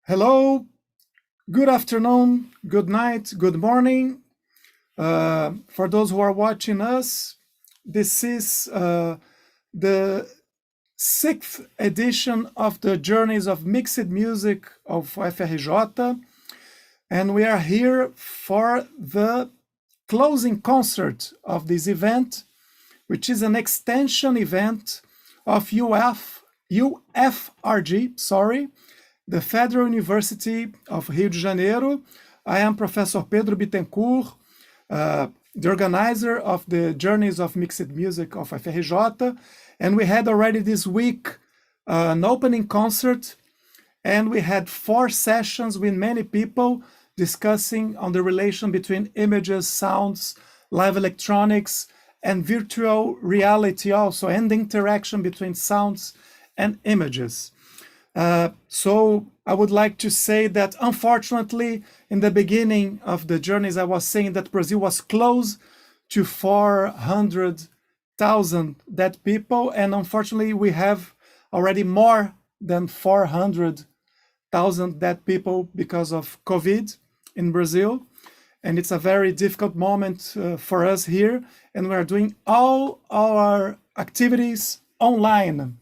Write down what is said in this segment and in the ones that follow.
Hello, good afternoon, good night, good morning. For those who are watching us, this is the sixth edition of the Journeys of Mixed Music of UFRJ, and we are here for the closing concert of this event, which is an extension event of UFRJ, the Federal University of Rio de Janeiro. I am Professor Pedro Bittencourt, the organizer of the Journeys of Mixed Music of UFRJ, and we had already this week an opening concert, and we had 4 sessions with many people discussing on the relation between images, sounds, live electronics, and virtual reality also, and the interaction between sounds and images. So I would like to say that unfortunately, in the beginning of the journeys, I was saying that Brazil was close to 400,000 dead people, and unfortunately, we have already more than 400,000 dead people because of COVID in Brazil. And it's a very difficult moment for us here, and we are doing all our activities online.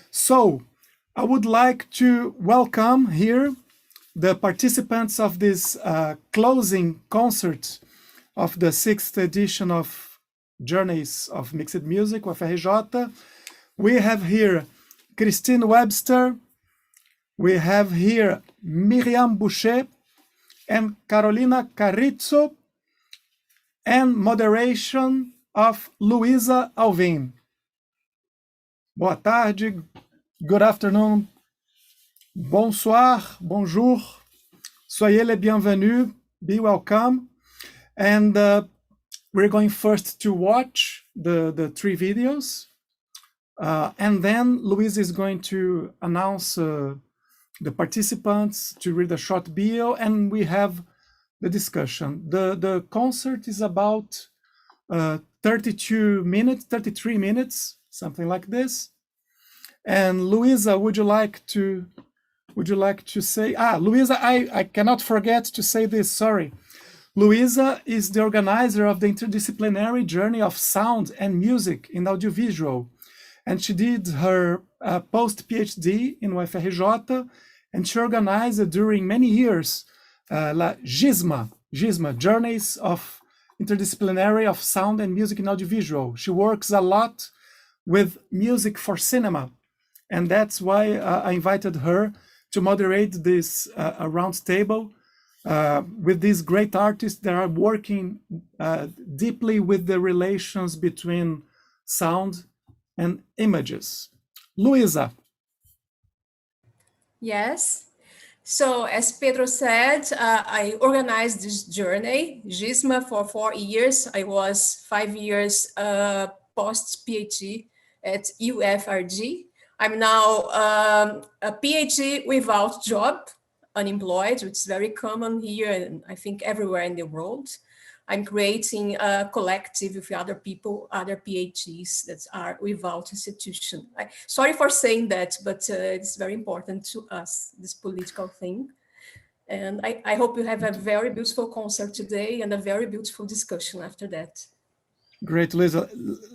So I would like to welcome here the participants of this closing concert of the 6th edition of Journeys of Mixed Music with UFRJ. We have here Christine Webster, we have here Myriam Boucher, and Carolina Carrizo, and moderation of Luíza Alvim. Boa tarde, good afternoon, bonsoir, bonjour, soyez les bienvenus, be welcome. And we're going first to watch the 3 videos, and then Luíza is going to announce the participants, to read a short bio, and we have the discussion. The concert is about 33 minutes, something like this. And Luíza, would you like to say, Luíza, I cannot forget to say this, sorry. Luíza is the organizer of the interdisciplinary journey of sound and music in audiovisual. And she did her post-PhD in UFRJ, and she organized during many years JISMA, Journeys of Interdisciplinary of Sound and Music in Audiovisual. She works a lot with music for cinema, and that's why I invited her to moderate this round table with these great artists that are working deeply with the relations between sound and images. Luíza. Yes. So as Pedro said, I organized this journey, JISMA, for 4 years. I was 5 years post-PhD at UFRJ. I'm now a PhD without job, unemployed, which is very common here and I think everywhere in the world. I'm creating a collective with other people, other PhDs that are without institution. Sorry for saying that, but it's very important to us, this political thing. And I hope you have a very beautiful concert today and a very beautiful discussion after that. Great, Luíza.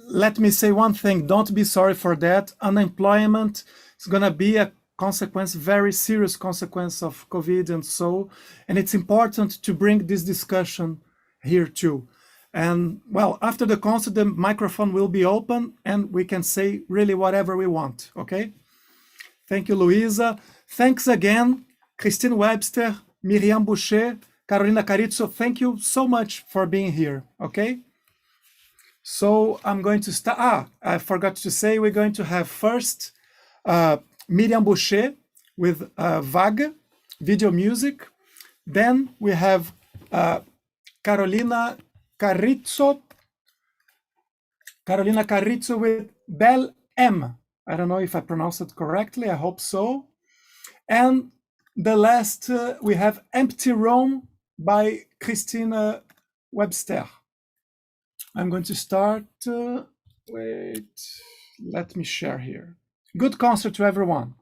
Let me say one thing, don't be sorry for that. Unemployment is gonna be a consequence, very serious consequence of COVID and it's important to bring this discussion here too. And well, after the concert, the microphone will be open and we can say really whatever we want, okay? Thank you, Luíza. Thanks again, Christine Webster, Myriam Boucher, Carolina Carrizo. Thank you so much for being here, okay? So I'm going to start, I forgot to say, we're going to have first Myriam Boucher with VAG, Videomusic. Then we have Carolina Carrizo with Bel M. I don't know if I pronounced it correctly, I hope so. And the last, we have Empty Room by Christine Webster. I'm going to start, wait, let me share here. Good concert to everyone.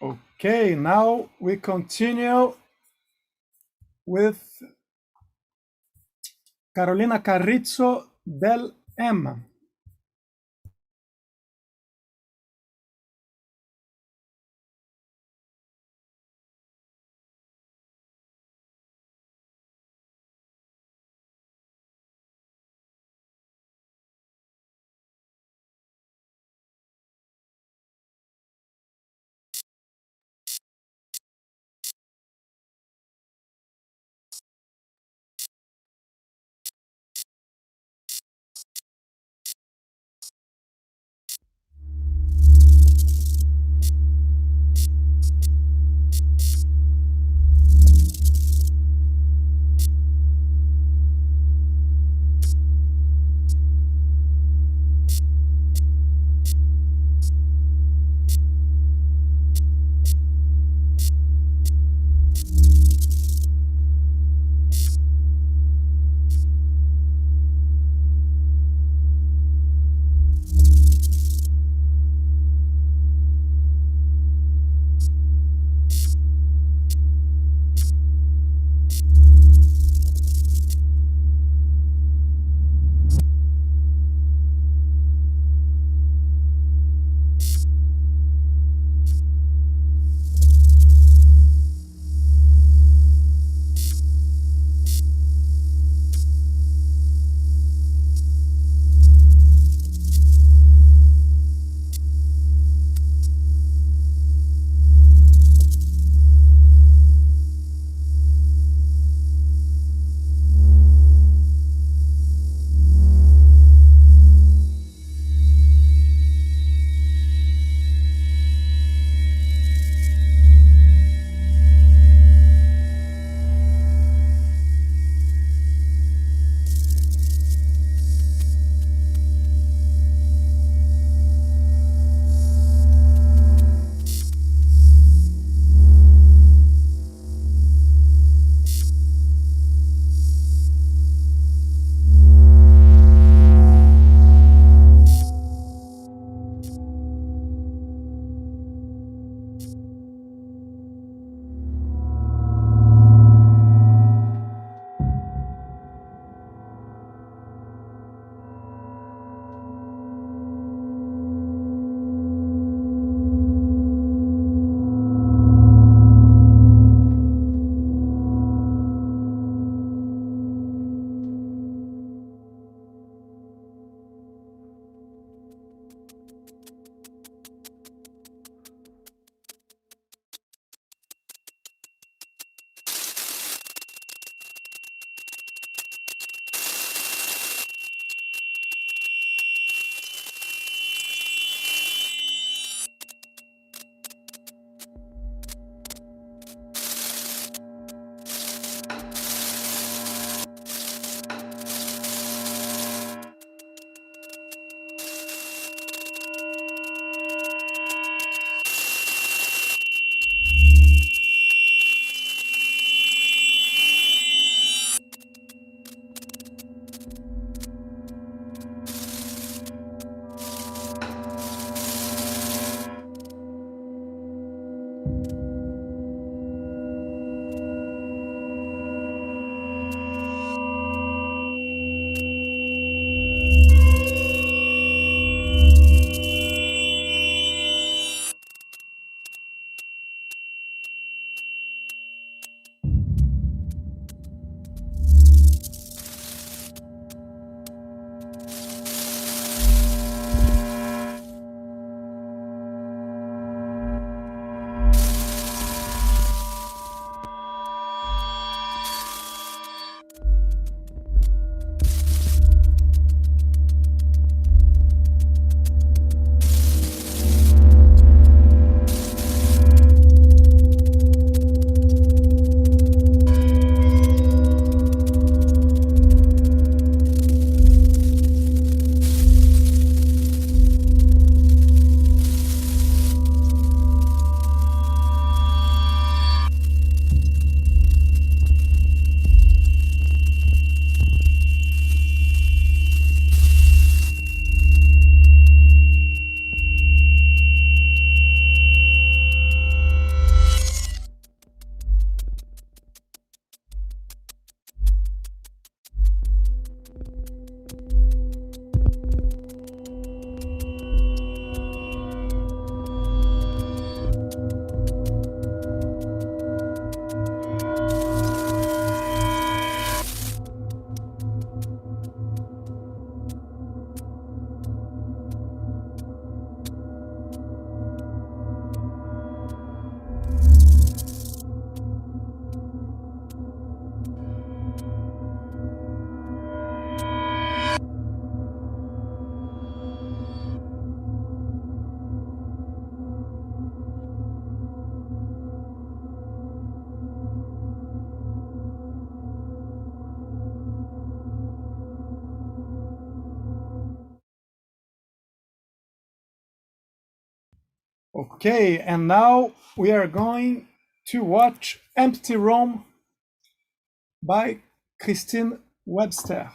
Okay, now we continue with Carolina Carrizo del M. Okay, and now we are going to watch Empty Room by Christine Webster.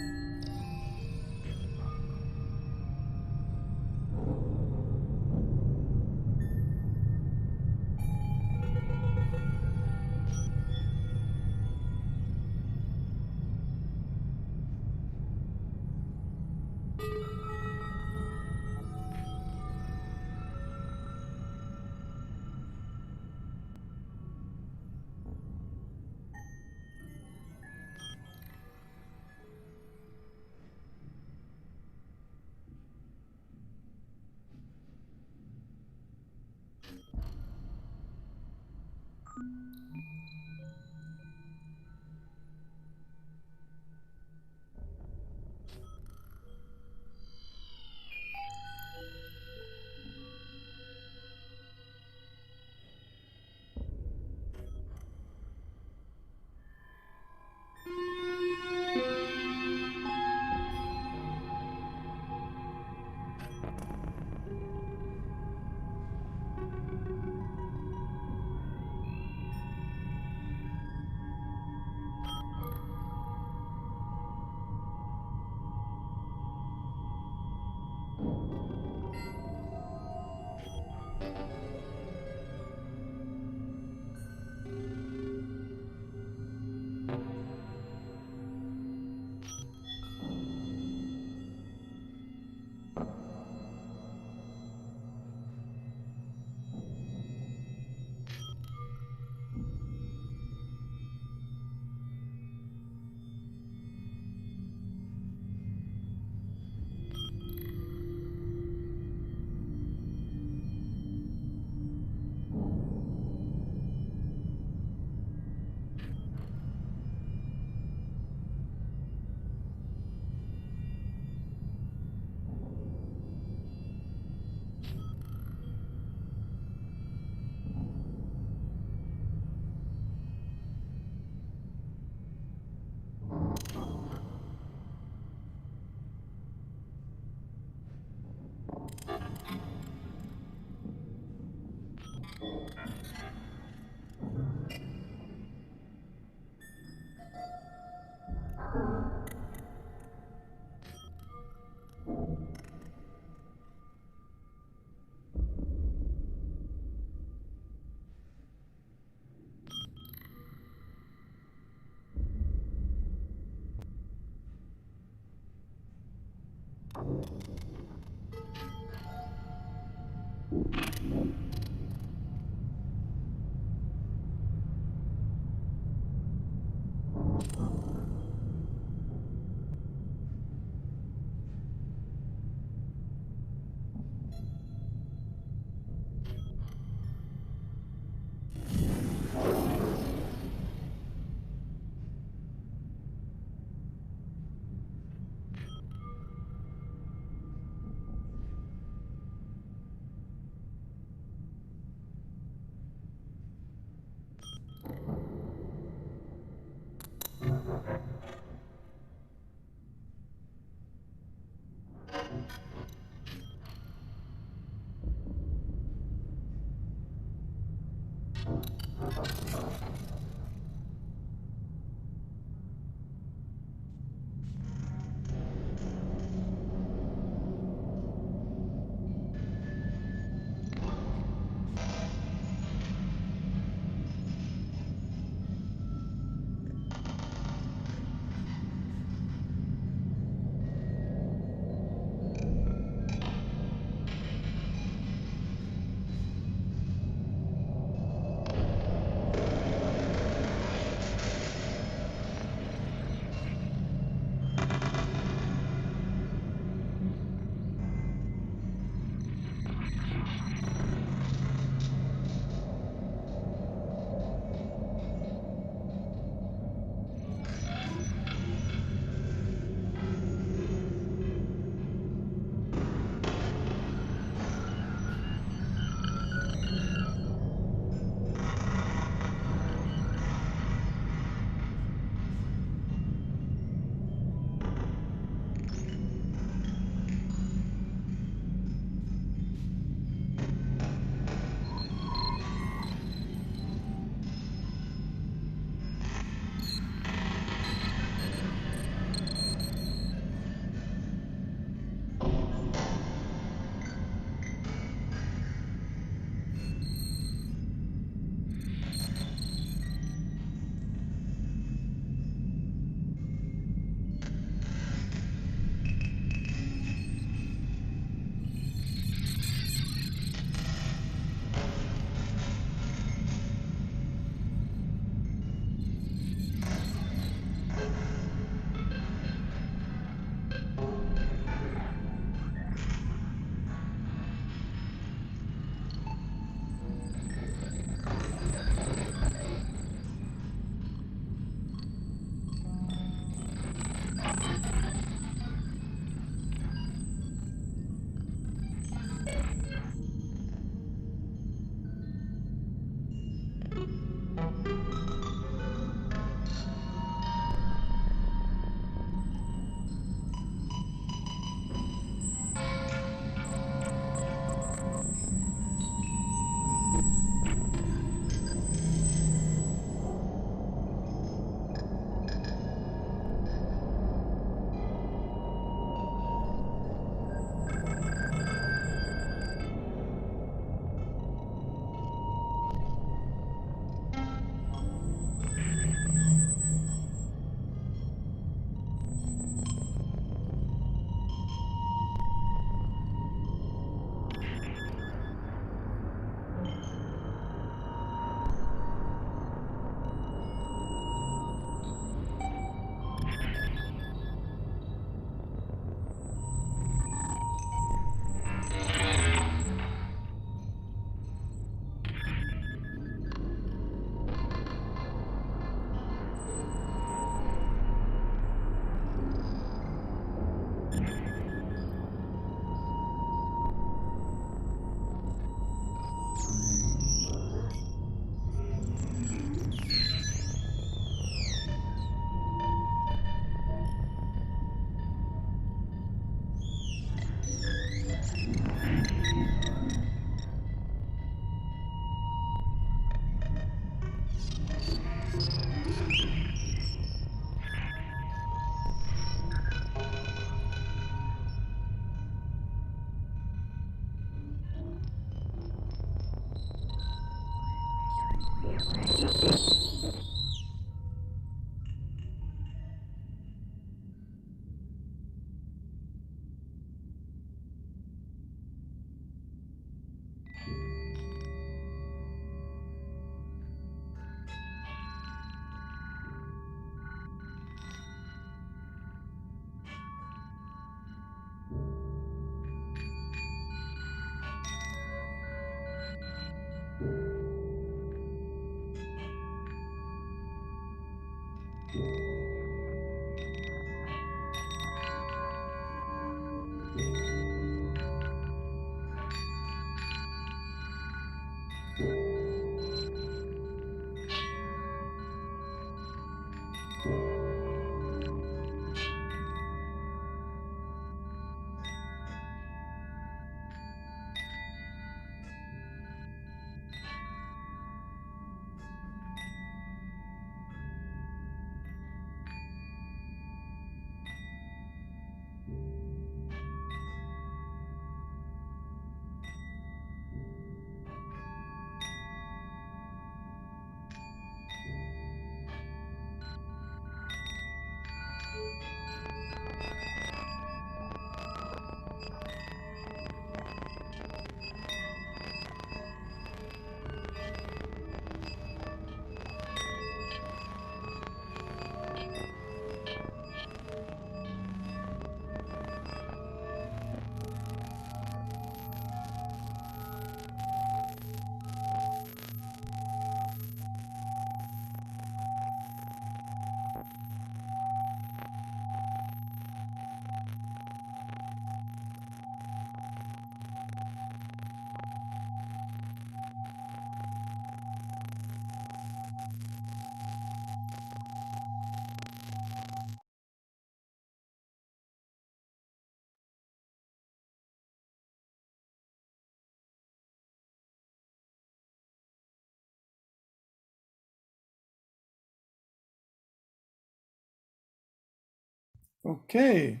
Okay.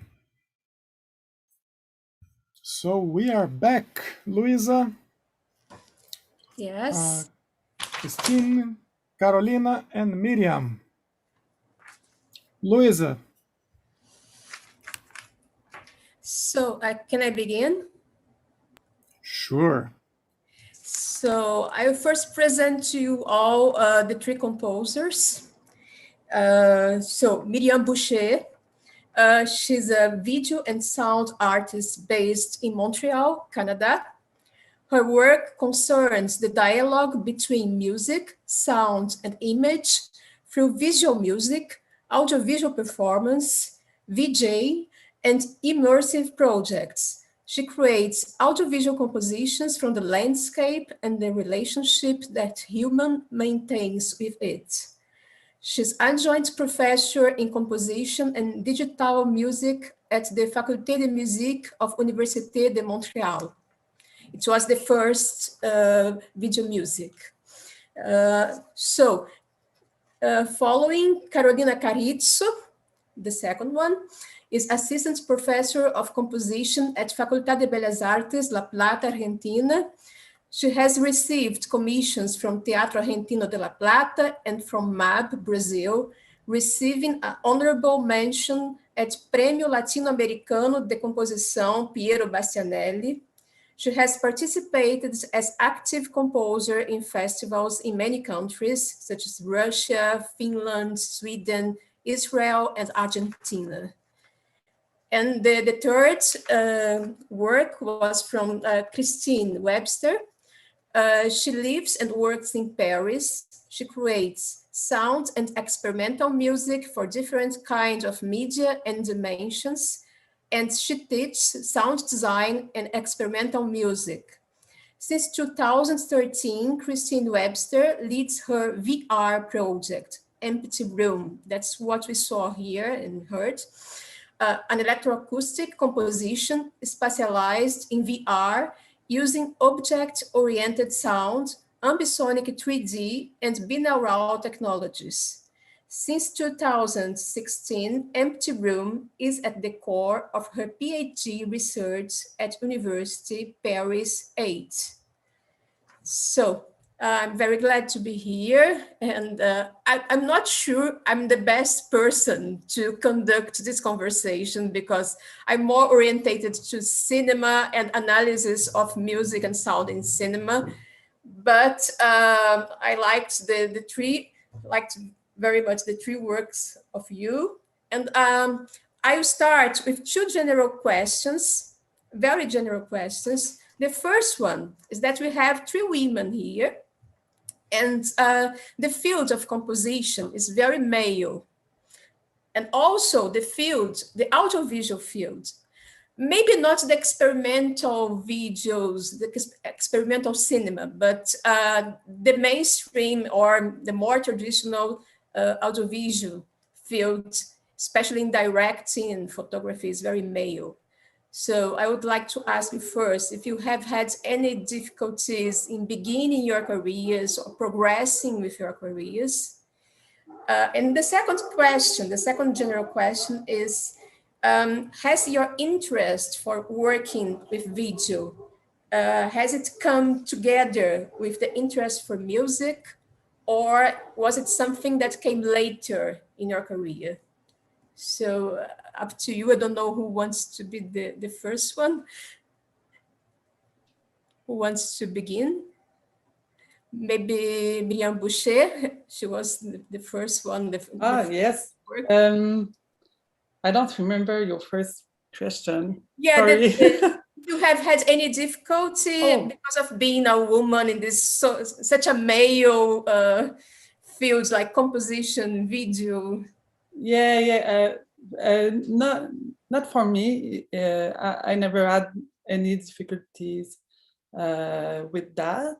So we are back, Luíza, Yes. Christine, Carolina, and Myriam. Luíza. So can I begin? Sure. So I will first present to you all the three composers. So Myriam Boucher, she's a video and sound artist based in Montreal, Canada. Her work concerns the dialogue between music, sound, and image through visual music, audiovisual performance, VJ, and immersive projects. She creates audiovisual compositions from the landscape and the relationship that human maintains with it. She's adjunct professor in composition and digital music at the Faculté de Musique of Université de Montreal. It was the first video music. Following Carolina Carrizo, the second one, is assistant professor of composition at Facultad de Bellas Artes, La Plata, Argentina. She has received commissions from Teatro Argentino de La Plata and from MAB, Brazil, receiving an honorable mention at Prêmio Latino-Americano de Composição Piero Bastianelli. She has participated as active composer in festivals in many countries, such as Russia, Finland, Sweden, Israel, and Argentina. And the third work was from Christine Webster. She lives and works in Paris. She creates sound and experimental music for different kinds of media and dimensions, and she teaches sound design and experimental music. Since 2013, Christine Webster leads her VR project, Empty Room. That's what we saw here and heard. An electroacoustic composition specialized in VR using object-oriented sound, ambisonic 3D, and binaural technologies. Since 2016, Empty Room is at the core of her PhD research at Université Paris 8. So I'm very glad to be here, and I'm not sure I'm the best person to conduct this conversation because I'm more orientated to cinema and analysis of music and sound in cinema. But I liked liked very much the three works of you, and I'll start with two general questions, very general questions. The first one is that we have three women here. And the field of composition is very male. And also the field, the audiovisual field, maybe not the experimental videos, the experimental cinema, but the mainstream or the more traditional audiovisual field, especially in directing and photography, is very male. So I would like to ask you first if you have had any difficulties in beginning your careers or progressing with your careers. And the second question, the second general question is, has your interest for working with video, has it come together with the interest for music, or was it something that came later in your career? So up to you. I don't know who wants to be the first one. Who wants to begin? Maybe Myriam Boucher. She was the first one. Yes. I don't remember your first question. Yeah, sorry. You have had any difficulty because of being a woman in this such a male field like composition, video? Yeah. Not for me. I never had any difficulties with that.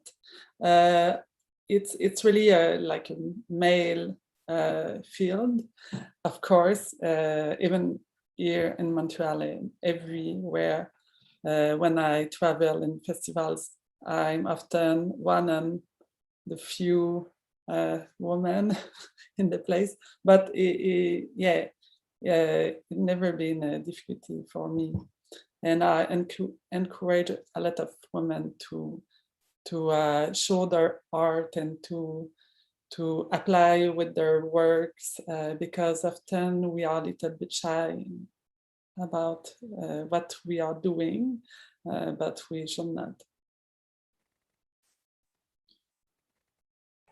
It's really like a male field, of course. Even here in Montreal and everywhere, when I travel in festivals, I'm often one of the few women in the place, but it never been a difficulty for me, and I encourage a lot of women to show their art and to apply with their works, because often we are a little bit shy about what we are doing, but we should not.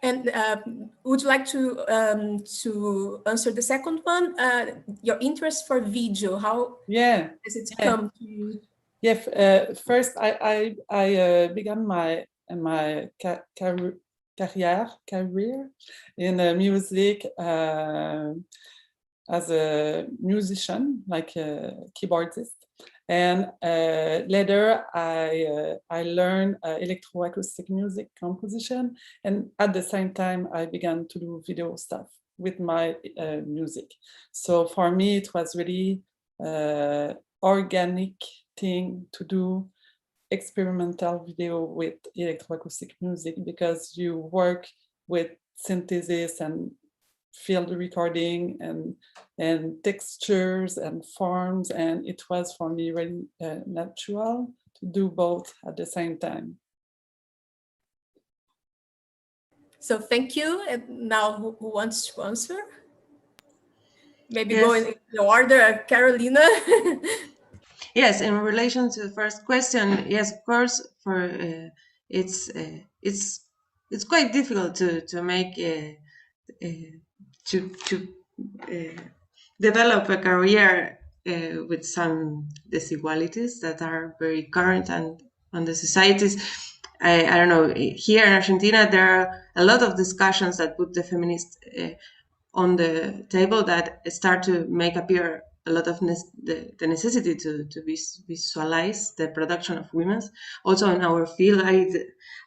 And would you like to answer the second one? Your interest for video, how does it come to you? Yeah, first I began my career in music as a musician, like a keyboardist. And later I learned electroacoustic music composition. And at the same time, I began to do video stuff with my music. So for me, it was really organic thing to do experimental video with electroacoustic music, because you work with synthesis and field recording and textures and forms, and it was for me really natural to do both at the same time. So thank you. And now who wants to answer? Maybe go in the order, Carolina. Yes, in relation to the first question, yes, of course. For it's quite difficult to make to develop a career with some desigualities that are very current and on the societies. I don't know. Here in Argentina, there are a lot of discussions that put the feminists on the table that start to make appear a lot of the necessity to visualize the production of women. Also in our field,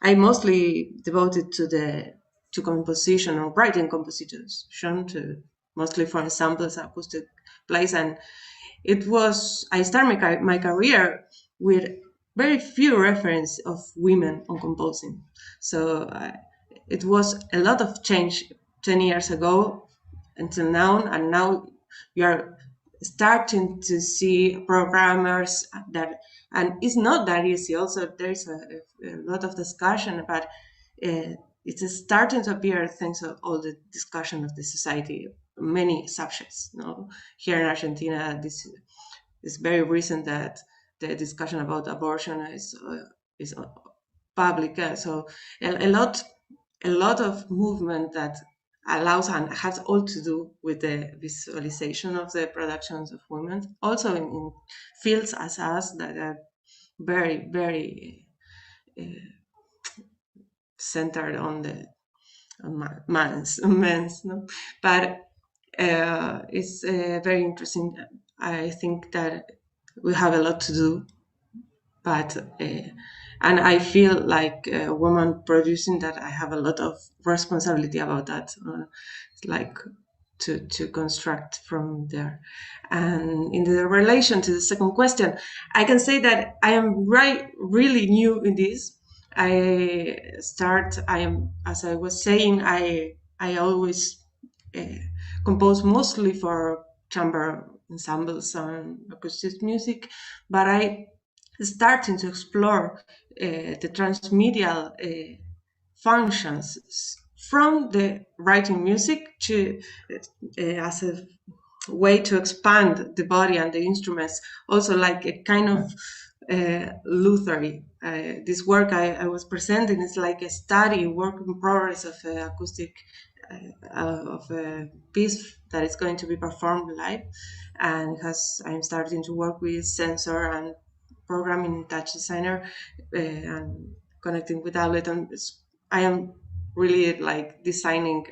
I mostly devoted to composition or writing composition, to mostly for ensembles, acoustic plays, and I started my career with very few reference of women on composing. So it was a lot of change 10 years ago until now, and now you are starting to see programmers and it's not that easy. Also, there's a lot of discussion about it's starting to appear thanks to all the discussion of the society, many subjects. Here in Argentina, this is very recent that the discussion about abortion is public. So a lot of movement that allows and has all to do with the visualization of the productions of women, also in fields as us that are very, very centered on men's, no? But it's very interesting. I think that we have a lot to do, but and I feel like a woman producing that I have a lot of responsibility about that, like to construct from there. And in the relation to the second question, I can say that I am really new in this. As I was saying, I always compose mostly for chamber ensembles and acoustic music, but I starting to explore the transmedial functions from the writing music to as a way to expand the body and the instruments, also like a kind of luthery. This work I was presenting is like a study, work in progress of acoustic of a piece that is going to be performed live, and I'm starting to work with sensor and programming touch designer and connecting with outlet, and I am really like designing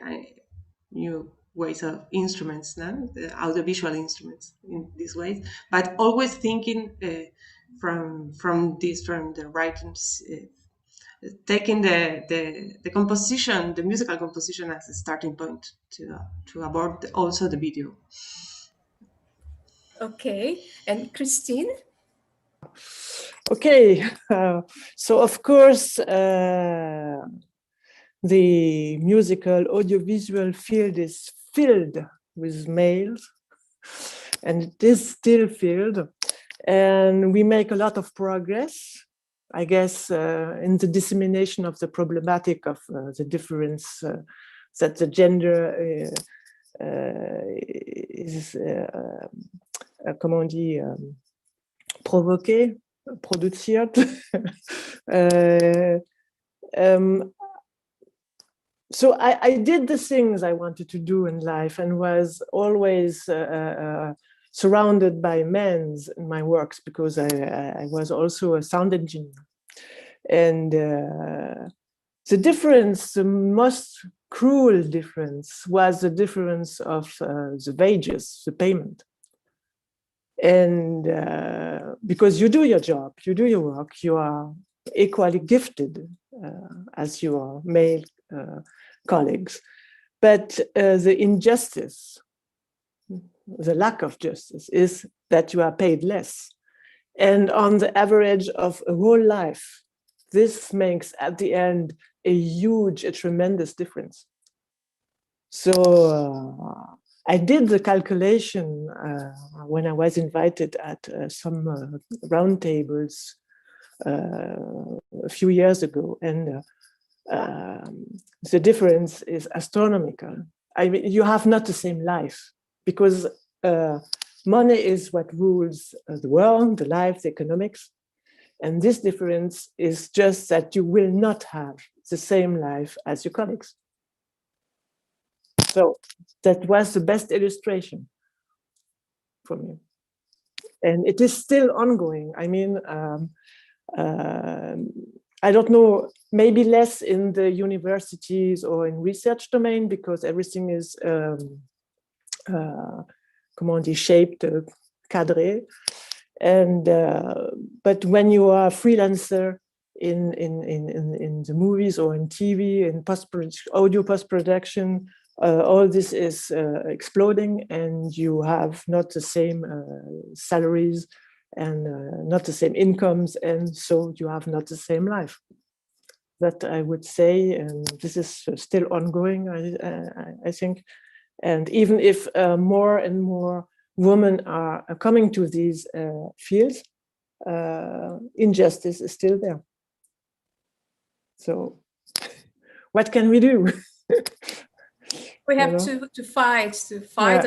new ways of instruments, the audiovisual instruments in these ways, but always thinking from the writings, taking the composition, the musical composition as a starting point to abord also the video. Okay, and Christine? Okay, so of course, the musical audiovisual field is filled with males, and it is still filled, and we make a lot of progress, I guess, in the dissemination of the problematic of the difference that the gender is, comment on dit, provoqué, produziert. So I did the things I wanted to do in life and was always surrounded by men in my works, because I was also a sound engineer. And the difference, the most cruel difference, was the difference of the wages, the payment. And because you do your job, you do your work, you are equally gifted as your male colleagues. But the injustice, the lack of justice, is that you are paid less. And on the average of a whole life, this makes at the end a tremendous difference. So I did the calculation when I was invited at some roundtables a few years ago, and the difference is astronomical. I mean, you have not the same life, because money is what rules the world, the life, the economics. And this difference is just that you will not have the same life as your colleagues. So that was the best illustration for me. And it is still ongoing. I mean, I don't know, maybe less in the universities or in research domain, because everything is, comment on dit, shaped, cadré. And but when you are a freelancer in the movies or in TV, in audio post-production, all this is exploding, and you have not the same salaries and not the same incomes, and so you have not the same life. That I would say, and this is still ongoing, I think. And even if more and more women are coming to these fields, injustice is still there. So what can we do? We have You know? to fight Yeah. and fight.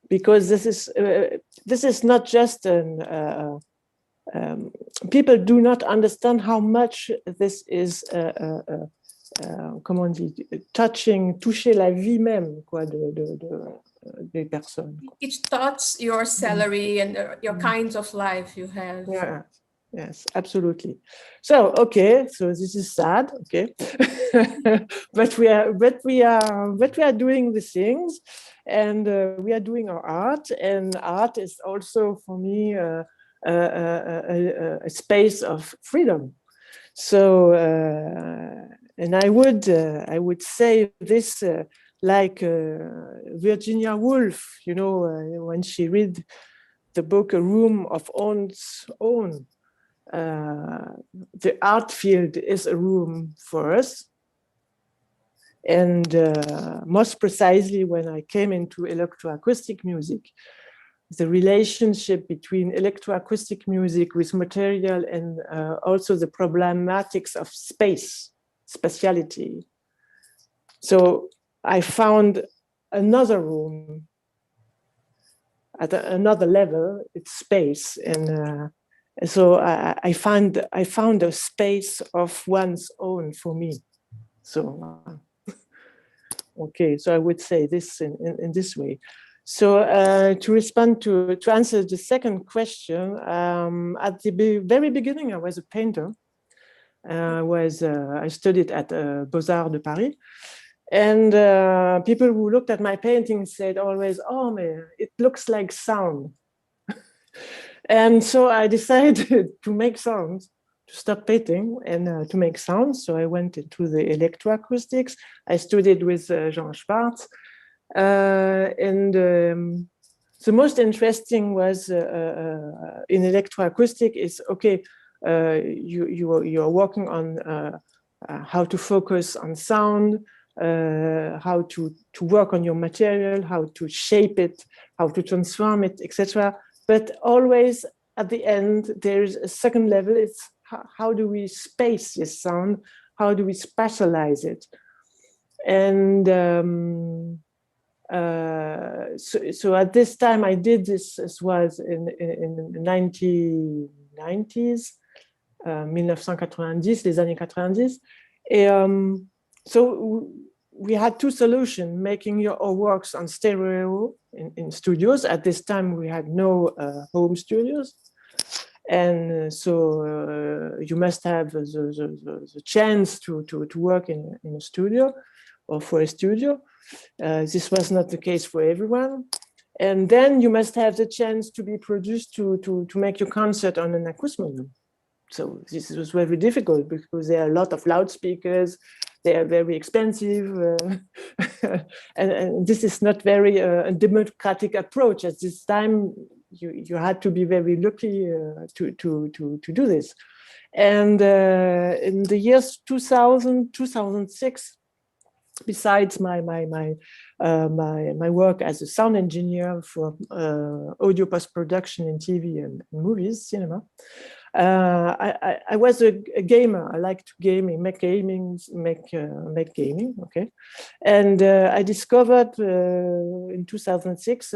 Because this is not just an people do not understand how much this is comment on dit, toucher la vie même quoi, des personnes. It touches your salary and your kinds of life you have. Yeah. Yes, absolutely. So okay, so this is sad. Okay, but we are doing the things, and we are doing our art, and art is also for me a space of freedom. So and I would say this like Virginia Woolf, you know, when she read the book A Room of One's Own. The art field is a room for us. And most precisely, when I came into electroacoustic music, the relationship between electroacoustic music with material and also the problematics of space, spatiality. So I found another room at another level, it's space. And so I found a space of one's own for me. So okay, so I would say this in this way. So to respond to answer the second question, at the very beginning, I was a painter. I studied at Beaux-Arts de Paris, and people who looked at my painting said always, "Oh man, it looks like sound." And so I decided to make sounds, to stop painting and to make sounds. So I went into the electroacoustics. I studied with Jean Schwartz. And the most interesting was in electroacoustic is, okay, you are working on how to focus on sound, how to work on your material, how to shape it, how to transform it, etc. But always at the end, there's a second level. It's how do we space this sound? How do we spatialize it? And so at this time, I did this as well in the 1990s, 1990, les années 90. Et so we had two solutions: making your works on stereo in studios. At this time, we had no home studios. And so you must have the chance to work in a studio or for a studio. This was not the case for everyone. And then you must have the chance to be produced to make your concert on an acousmonium. So this was very difficult because there are a lot of loudspeakers. They are very expensive. And this is not very a democratic approach. At this time, you had to be very lucky to do this. And in the years 2000, 2006, besides my work as a sound engineer for audio post-production in TV and movies, cinema, I was a gamer. I like to make gaming. Okay, and I discovered in 2006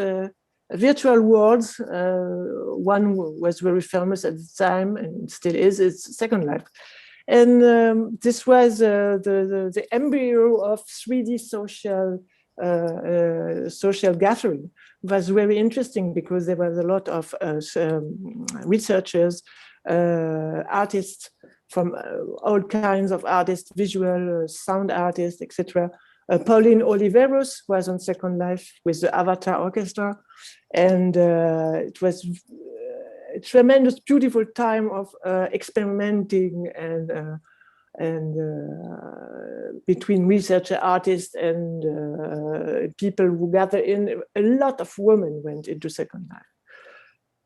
virtual worlds. One was very famous at the time and still is. It's Second Life. And this was the embryo of 3D social gathering. It was very interesting because there was a lot of researchers, artists from all kinds of artists, visual, sound artists, etc. Pauline Oliveros was on Second Life with the Avatar Orchestra, and it was a tremendous, beautiful time of experimenting and between researcher artists and people who gather in. A lot of women went into Second Life.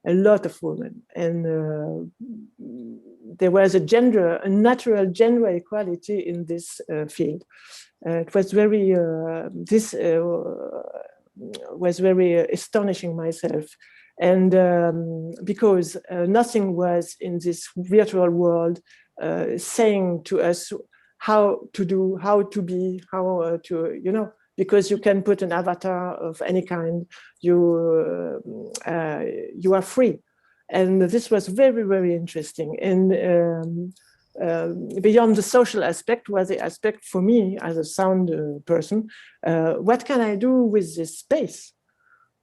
A lot of women, and there was a natural gender equality in this field. It was very, was very astonishing myself. And because nothing was in this virtual world saying to us how to be, how to, you know, because you can put an avatar of any kind, you are free. And this was very, very interesting. And beyond the social aspect was the aspect for me as a sound person, what can I do with this space?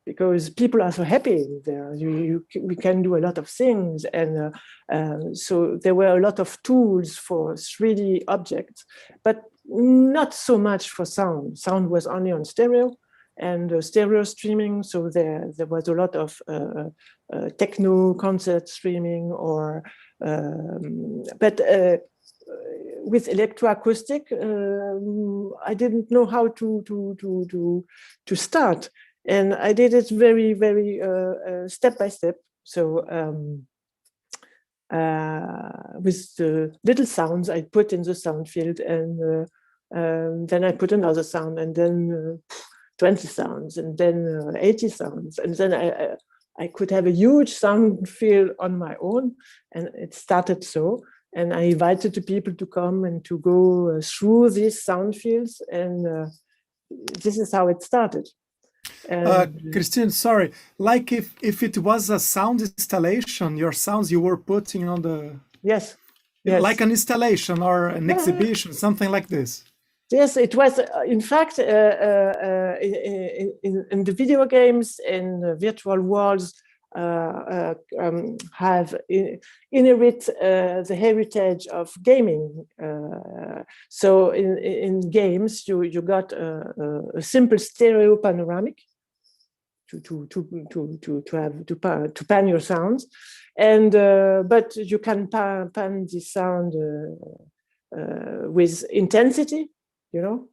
Because people are so happy there. We can do a lot of things. And so there were a lot of tools for 3D objects, but not so much for sound. Sound was only on stereo and stereo streaming. So there was a lot of techno concert streaming, or but with electroacoustic, I didn't know how to start. And I did it very, very step by step. So with the little sounds I put in the sound field, and then I put another sound, and then 20 sounds, and then 80 sounds. And then I could have a huge sound field on my own. And it started so. And I invited the people to come and to go through these sound fields. And this is how it started. Christine, sorry, like if it was a sound installation, your sounds you were putting on the... Yes. Like an installation or an exhibition, something like this. Yes, it was, in fact, in the video games and virtual worlds have inherit the heritage of gaming. So in games, you got a simple stereo panoramic to pan your sounds, and but you can pan the sound with intensity, you know,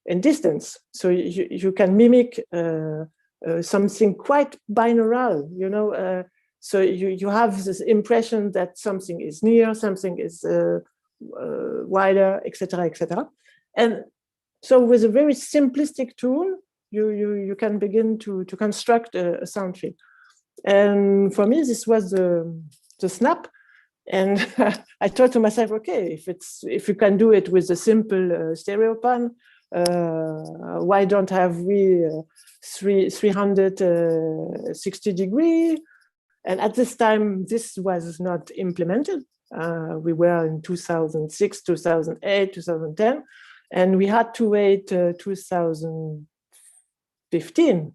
and distance. So you can mimic something quite binaural, you know. So you have this impression that something is near, something is wider, etc., etc. And so with a very simplistic tool, you can begin to construct a sound field. And for me, this was the snap. And I thought to myself, okay, if you can do it with a simple stereo pan, why don't have we 360 degree? And at this time, this was not implemented. We were in 2006, 2008, 2010, and we had to wait 2015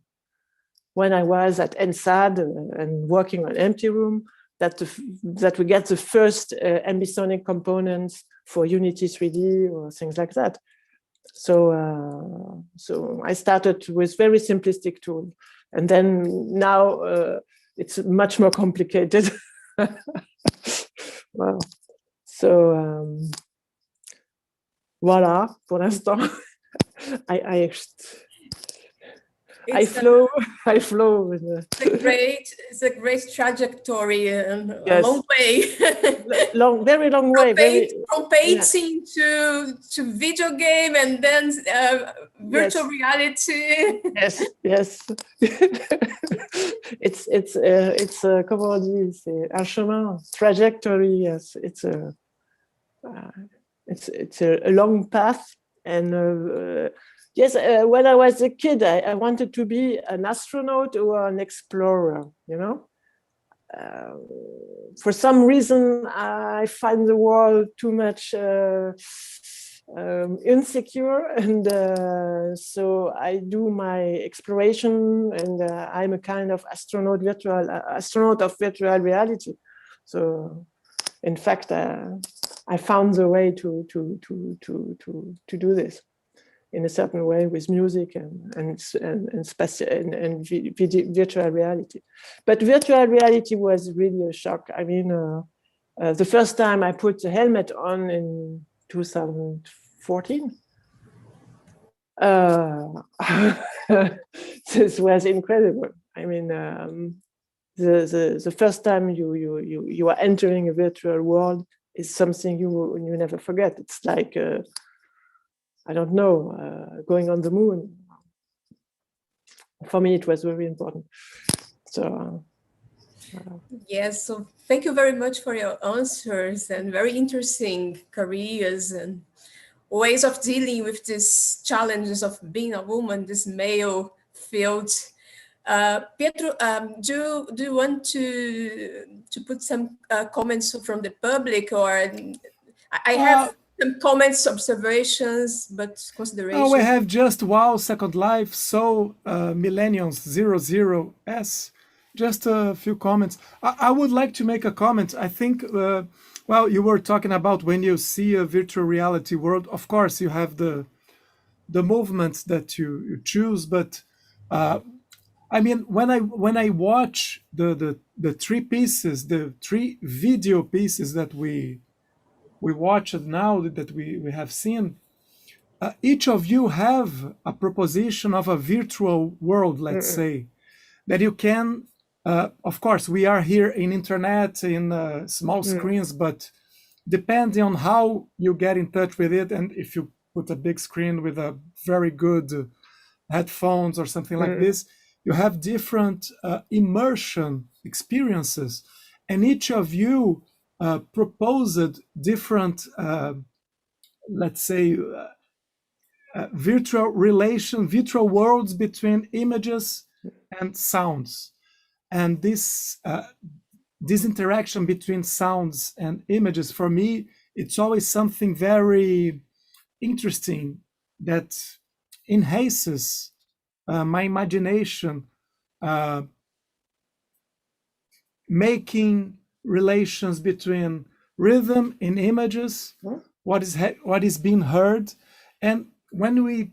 when I was at EnsadLab and working on Empty Room, that we get the first ambisonic components for Unity 3D or things like that. So I started with very simplistic tool, and then now it's much more complicated. Wow. So voilà, pour l'instant. I flow with it's a great trajectory and yes. a long way. Very long way. From painting to video game and then virtual reality. Yes. It's comment on dit, c'est un chemin, trajectory. Yes, it's a long path. And yes, when I was a kid, I wanted to be an astronaut or an explorer, you know. For some reason, I find the world too much insecure, and so I do my exploration, and I'm a kind of astronaut of virtual reality. So, in fact, I found the way to do this in a certain way with music and virtual reality. But virtual reality was really a shock. I mean, the first time I put the helmet on in 2014, this was incredible. I mean, the first time you are entering a virtual world is something you never forget. It's like I don't know, going on the moon. For me, it was very important. So yes, so thank you very much for your answers and very interesting careers. And ways of dealing with these challenges of being a woman, this male field. Pedro, do you want to put some comments from the public, or I have some comments, observations, but considerations. We have just wow, Second Life, so Millennials 00S. Just a few comments. I would like to make a comment. I think, well, you were talking about when you see a virtual reality world. Of course, you have the movements that you choose, but I mean, when I watch the three pieces, the three video pieces that we watched now, that we have seen, each of you have a proposition of a virtual world, let's say, that you can, of course, we are here in internet, in small screens, but depending on how you get in touch with it, and if you put a big screen with a very good headphones or something like this, you have different immersion experiences, and each of you proposed different, let's say, virtual worlds between images and sounds. And this interaction between sounds and images, for me, it's always something very interesting that enhances my imagination, making relations between rhythm in images, what is being heard, and when we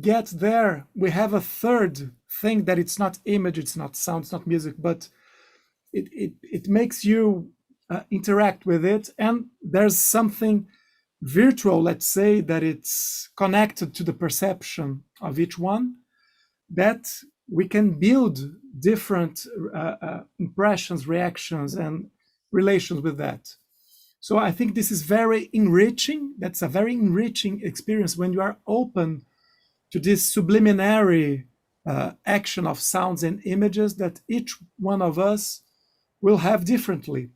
get there, we have a third thing that it's not image, it's not sound, it's not music, but it makes you interact with it, and there's something virtual, let's say, that it's connected to the perception of each one, that we can build different impressions, reactions, and relations with that. So I think this is very enriching. That's a very enriching experience when you are open to this subliminary action of sounds and images that each one of us will have differently.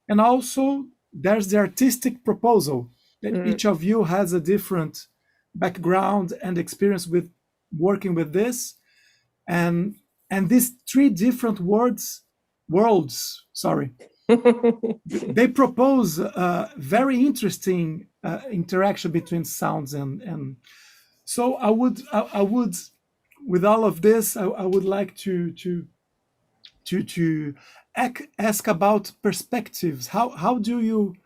And also there's the artistic proposal that each of you has a different background and experience with working with this. And these three different worlds, they propose a very interesting interaction between sounds and so I would with all of this I would like to ask about perspectives. How do you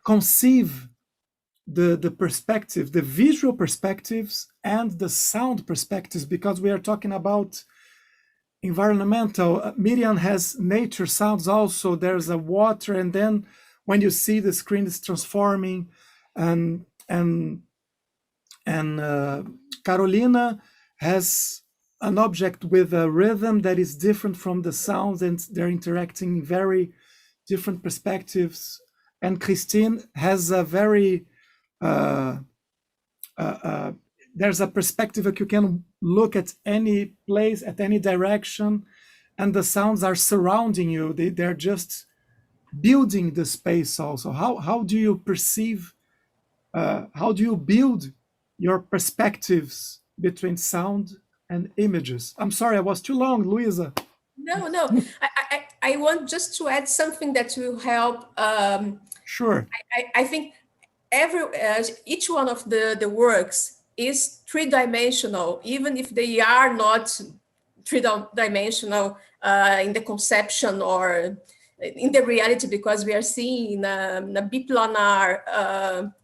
conceive the perspective, the visual perspectives and the sound perspectives, because we are talking about environmental. Myriam has nature sounds also. There's a water, and then when you see the screen is transforming, and Carolina has an object with a rhythm that is different from the sounds, and they're interacting in very different perspectives. And Christine has a very there's a perspective that you can look at any place, at any direction, and the sounds are surrounding you. They're just building the space also. How do you perceive, how do you build your perspectives between sound and images? I'm sorry, I was too long, Luíza. No. I want just to add something that will help. Sure. I think each one of the works is three-dimensional, even if they are not three-dimensional in the conception or in the reality, because we are seeing a biplanar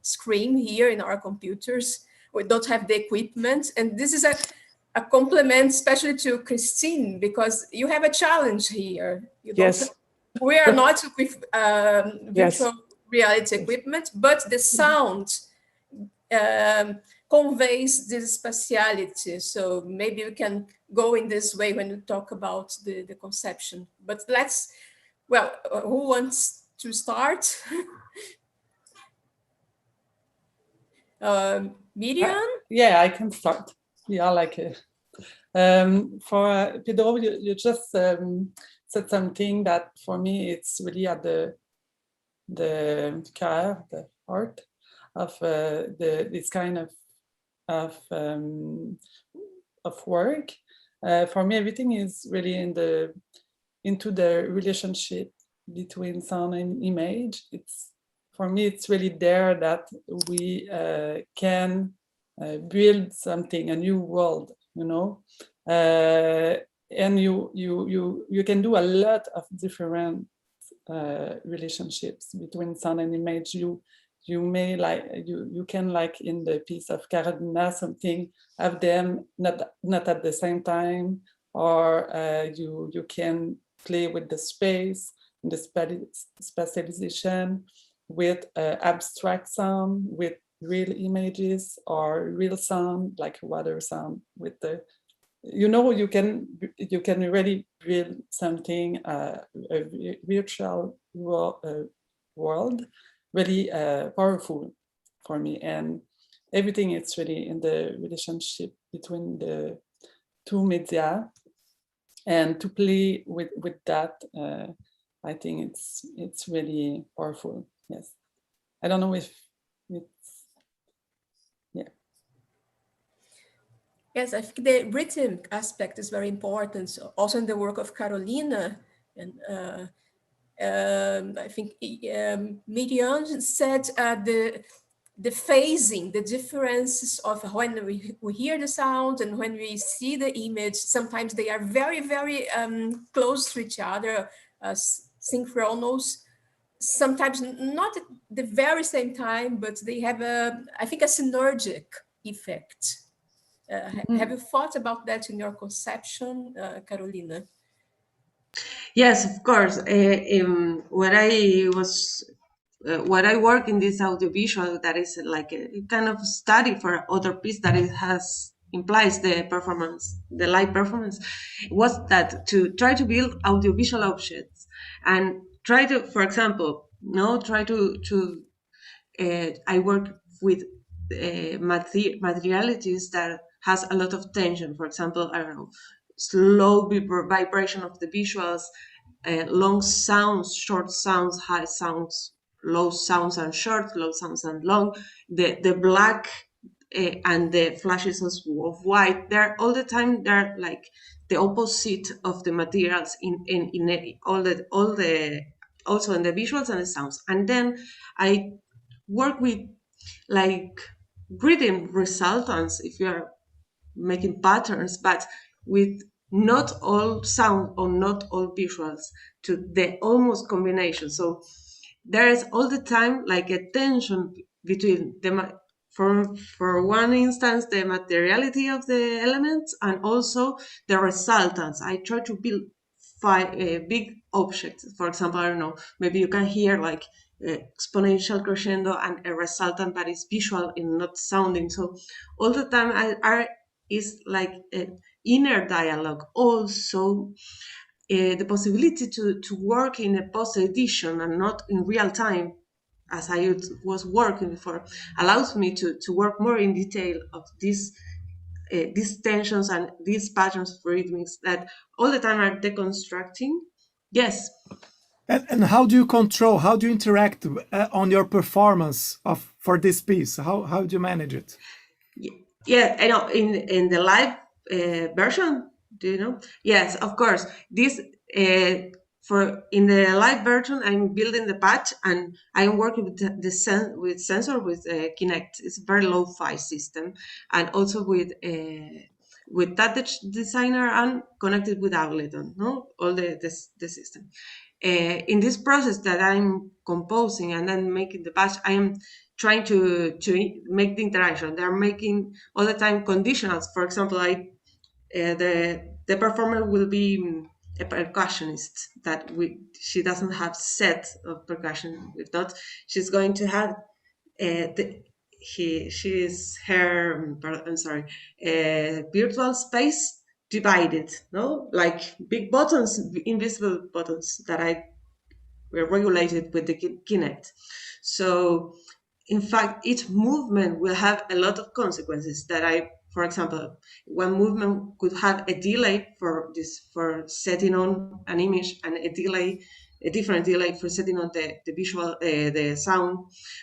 screen here in our computers. We don't have the equipment, and this is a compliment, especially to Christine, because you have a challenge here. Yes. We are not with virtual reality equipment, but the sound conveys this spatiality. So maybe we can go in this way when we talk about the conception. But who wants to start? Myriam? Yeah, I can start. Yeah, like it. For Pedro, you just said something that for me it's really at the core, the heart this kind of work. For me, everything is really into the relationship between sound and image. For me, it's really there that we can build something, a new world, you know, and you can do a lot of different relationships between sound and image. You may you can, like in the piece of Carolina, something have them not at the same time, or you can play with the space, the spatialization, with abstract sound, with real images, or real sound like water sound. With the, you know, you can really build something, a virtual world, really powerful for me. And everything is really in the relationship between the two media, and to play with that, I think it's really powerful. Yes, I don't know if it's, yeah. Yes, I think the rhythm aspect is very important. So also in the work of Carolina, and I think Myriam said the phasing, the differences of when we hear the sound and when we see the image, sometimes they are very, very close to each other, synchronous. Sometimes not at the very same time, but they have I think, a synergic effect. Have you thought about that in your conception, Carolina? Yes, of course. What I work in this audiovisual, that is like a kind of study for other piece that it implies the performance, the live performance, was that to try to build audiovisual objects and try to, for example, I work with materialities that has a lot of tension. For example, I don't know, slow vibration of the visuals, long sounds, short sounds, high sounds, low sounds and short, low sounds and long, the black and the flashes of white. They're all the time, they're like the opposite of the materials in all the also in the visuals and the sounds. And then I work with like rhythm resultants, if you are making patterns, but with not all sound or not all visuals, to the almost combination. So there is all the time like a tension between for one instance, the materiality of the elements and also the resultants. I try to build big objects. For example, I don't know, maybe you can hear like exponential crescendo and a resultant that is visual and not sounding. So all the time is like an inner dialogue. Also, the possibility to work in a post-edition and not in real time, as I was working before, allows me to work more in detail of these tensions and these patterns of rhythmics that all the time are deconstructing. Yes. And how do you control, how do you interact on your performance for this piece? How do you manage it? Yeah, I know, in the live version, do you know? Yes, of course. This in the live version, I'm building the patch and I'm working with with sensor with Kinect. It's a very low-fi system, and also with Touch Designer and connected with Ableton. No, all the system. In this process that I'm composing and then making the patch, I am trying to make the interaction. They're making all the time conditionals. For example, the performer will be a percussionist that she doesn't have set of percussion. If not, she's going to have virtual space divided, no, like big buttons, invisible buttons that I were regulated with the Kinect. So in fact, each movement will have a lot of consequences that for example, one movement could have a delay for setting on an image, and a different delay for setting on the visual, the sound,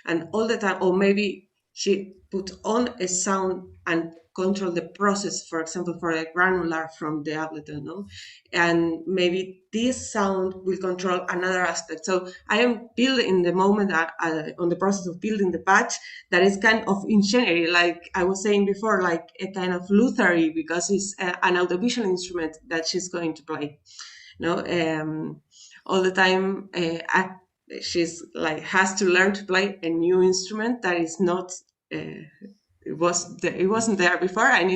and all the time, or maybe she put on a sound and control the process, for example, for a granular from the Ableton, no? And maybe this sound will control another aspect. So I am building in the moment on the process of building the patch that is kind of engineering, like I was saying before, like a kind of luthery, because it's an audiovisual instrument that she's going to play. All the time she's like has to learn to play a new instrument that is not it wasn't there before, and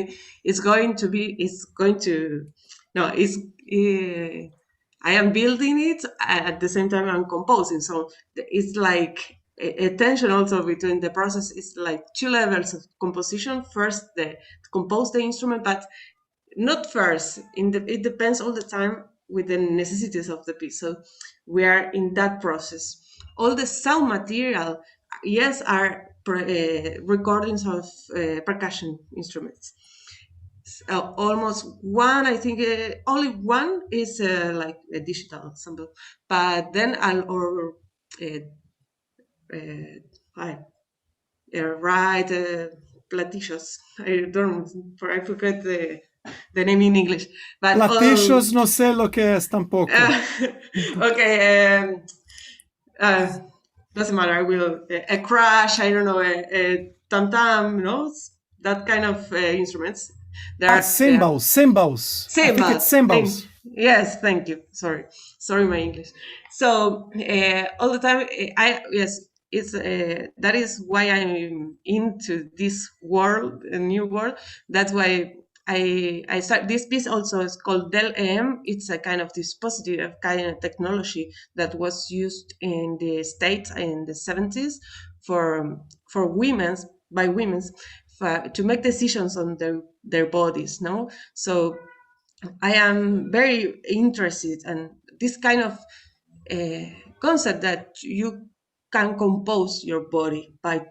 I am building it at the same time I'm composing, so it's like a tension also between the process. It's like two levels of composition. First, to compose the instrument, but not first. It depends all the time with the necessities of the piece. So we are in that process. All the sound material, yes, are recordings of percussion instruments. Almost one, I think, only one is like a digital ensemble, but then platitios. I forget the name in English. But Platitios no sé lo que es tampoco. Okay. Doesn't matter. I will a crash. I don't know, a tam tam. That kind of instruments. There are cymbals. I think it's cymbals. Yes, thank you. Sorry, my English. So all the time, it's that is why I'm into this world, a new world. That's why I start this piece. Also is called Del-EM. It's a kind of dispositive kind of technology that was used in the States in the 70s for women to make decisions on their bodies. So I am very interested in this kind of concept that you can compose your body by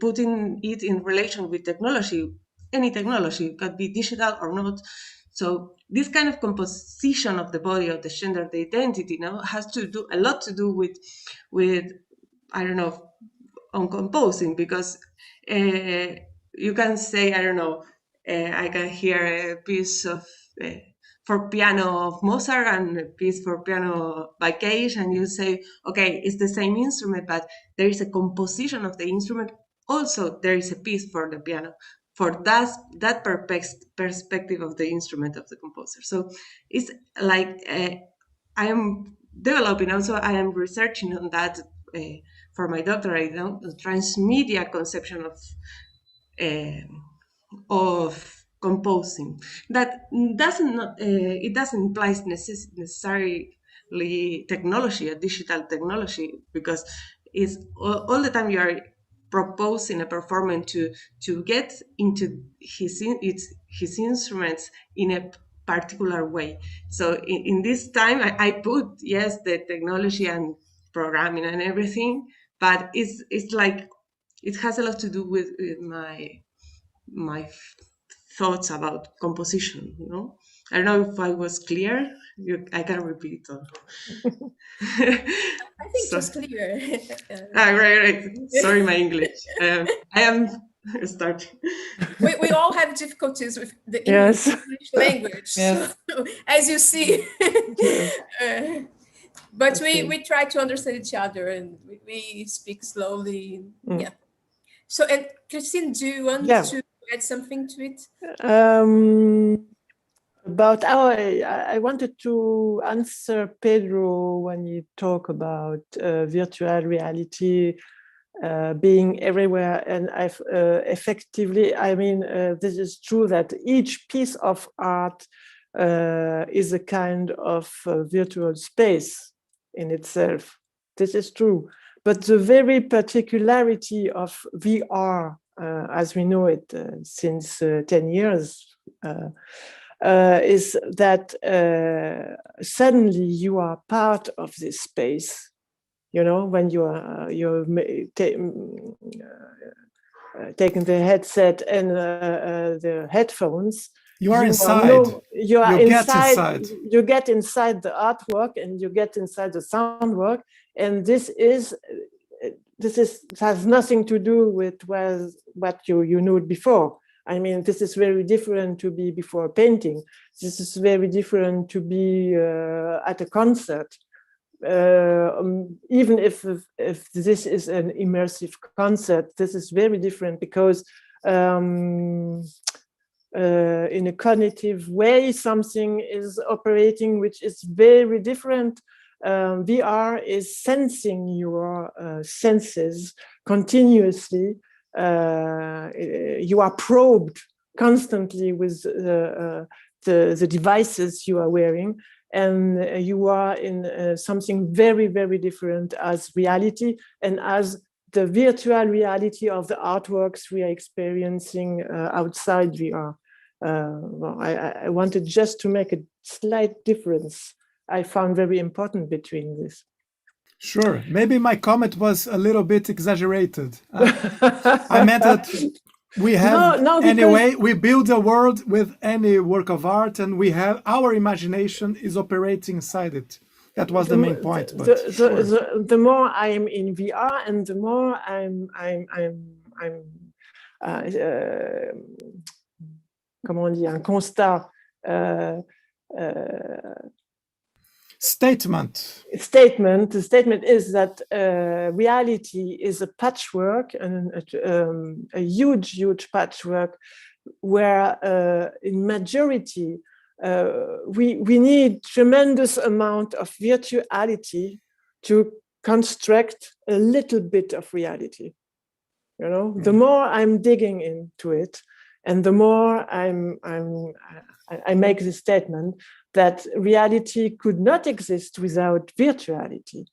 putting it in relation with technology. Any technology, it could be digital or not. So this kind of composition of the body, of the gender, the identity, has to do a lot to do with I don't know, on composing, because you can say, I don't know, I can hear a piece of for piano of Mozart and a piece for piano by Cage, and you say, okay, it's the same instrument, but there is a composition of the instrument. Also, there is a piece for the piano, for that perspective of the instrument of the composer. So it's like I am developing, also I am researching on that for my doctorate, the transmedia conception of composing. That doesn't imply necessarily technology, a digital technology, because it's all the time you are proposing a performance to get into his instruments in a particular way. So in this time, I put, yes, the technology and programming and everything, but it's like it has a lot to do with my thoughts about composition. I don't know if I was clear. I can repeat. I think it was clear. Right. Sorry, my English. I am starting. We all have difficulties with the Yes. English language, Yes. as you see. But Okay. we try to understand each other, and we speak slowly. Yeah. So, and Christine, do you want to add something to it? About I wanted to answer Pedro when you talk about virtual reality being everywhere, and effectively, I mean, this is true that each piece of art is a kind of virtual space in itself. This is true, but the very particularity of VR, as we know it since 10 years, is that suddenly you are part of this space. When you're taking the headset and the headphones, you are inside. You get inside the artwork, and you get inside the sound work, and this is this has nothing to do with what you knew before. I mean, this is very different to be before painting. This is very different to be at a concert. Even if this is an immersive concert, this is very different because in a cognitive way, something is operating which is very different. VR is sensing your senses continuously. You are probed constantly with the devices you are wearing, and you are in something very, very different as reality and as the virtual reality of the artworks we are experiencing outside VR. Well, I wanted just to make a slight difference I found very important between this. Sure. Maybe my comment was a little bit exaggerated. I meant that we have, anyway, we build a world with any work of art, and we have our imagination is operating inside it. That was the main point. The more I'm in VR, and the more I'm comment on dit, un constat. Statement. The statement is that reality is a patchwork, and a huge patchwork, where in majority we need tremendous amount of virtuality to construct a little bit of reality. You know, the more I'm digging into it, and the more I make the statement that reality could not exist without virtuality.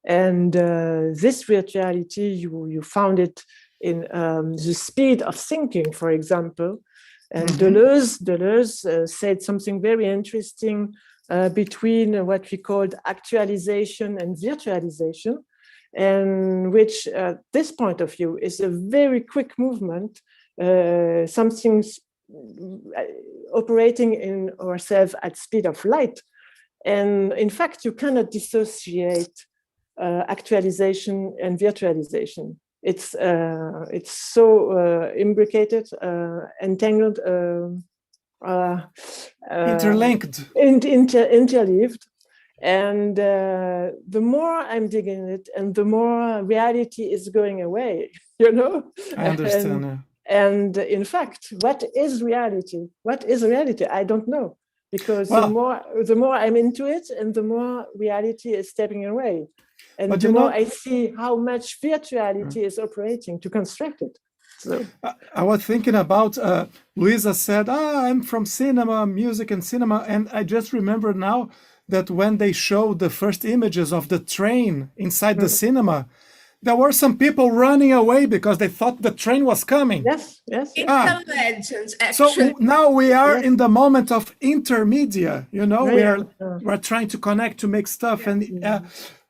And this virtuality, you found it in the speed of thinking, for example. And Deleuze said something very interesting between what we called actualization and virtualization, and which, this point of view, is a very quick movement, something operating in ourselves at speed of light. And in fact, you cannot dissociate actualization and virtualization. It's so imbricated, entangled, interlinked, interleaved. And the more I'm digging it, and the more reality is going away, you know? I understand. And in fact, what is reality? What is reality? I don't know, because the more I'm into it, and the more reality is stepping away, and the more I see how much virtuality is operating to construct it. So I was thinking about Luíza said, "I'm from cinema, music, and cinema," and I just remember now that when they showed the first images of the train inside the cinema, there were some people running away because they thought the train was coming. Yes. It's a legend, actually. So now we are in the moment of intermedia, you know, we're trying to connect to make stuff, and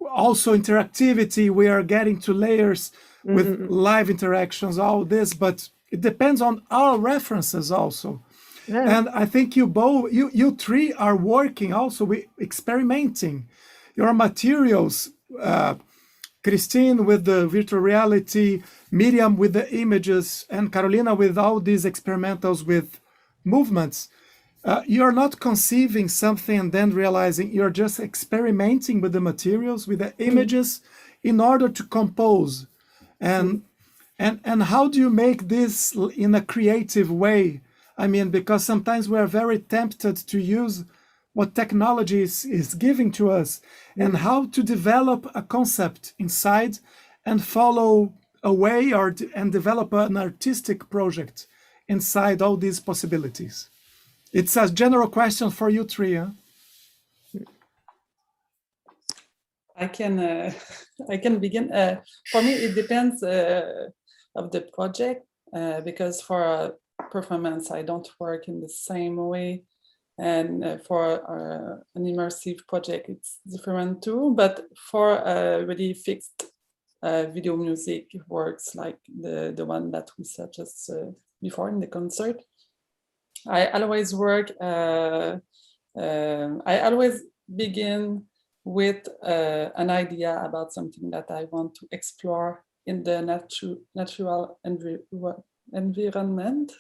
also interactivity. We are getting to layers with live interactions, all this, but it depends on our references also. Yeah. And I think you three are working also with experimenting your materials. Christine with the virtual reality, Myriam with the images, and Carolina with all these experimentals with movements. You're not conceiving something and then realizing, you're just experimenting with the materials, with the images, in order to compose. And how do you make this in a creative way? I mean, because sometimes we're very tempted to use what technology is giving to us, and how to develop a concept inside and follow a way and develop an artistic project inside all these possibilities. It's a general question for you three. Huh? I can begin. For me, it depends of the project, because for a performance, I don't work in the same way. And for an immersive project, it's different too. But for a really fixed video music works, like the one that we saw just before in the concert, I always work. I always begin with an idea about something that I want to explore in the natural environment.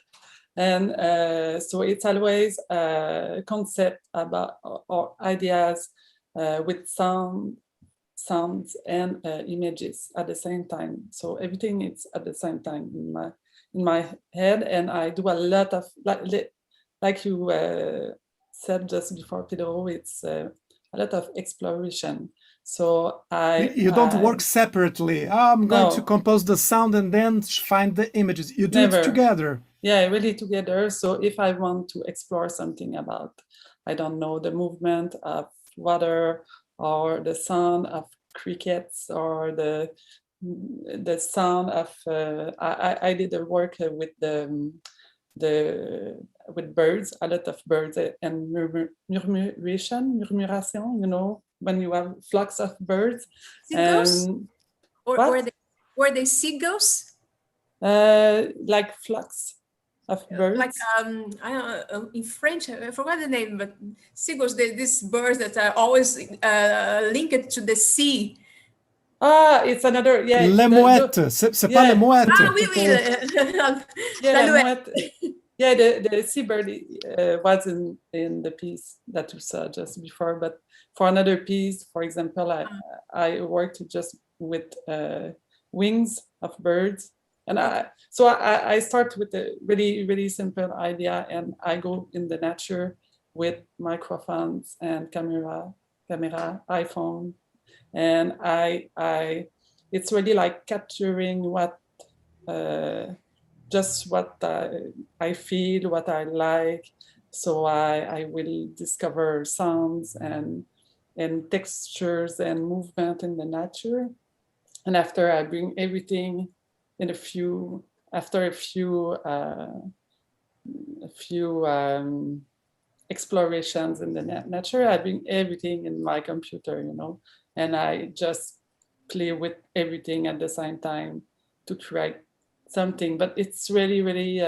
And so it's always a concept about or ideas with sounds and images at the same time. So everything is at the same time in my head, and I do a lot of like you said just before, Pedro. It's a lot of exploration. So you don't work separately. I'm going to compose the sound and then find the images. You do it together. Yeah, really together. So if I want to explore something about, I don't know, the movement of water or the sound of crickets or the sound of I did the work with with birds, a lot of birds, and murmuration, you know, when you have flocks of birds. Seagulls? Were they seagulls? Like flocks of birds. Like I don't know, in French, I forgot the name, but seagulls, these birds that are always linked to the sea. Ah, it's another, yeah. Les mouettes, c'est pas les mouettes. Ah oui, oui. Yeah, la mouette. Yeah, the seabird was in the piece that you saw just before, but for another piece, for example, I worked just with wings of birds. And I start with a really, really simple idea, and I go in the nature with microphones and camera, iPhone, and it's really like capturing what just what I feel, what I like. So I will discover sounds and textures and movement in the nature, and after I bring everything in after a few explorations in the nature, I bring everything in my computer, you know, and I just play with everything at the same time to create something. But it's really, really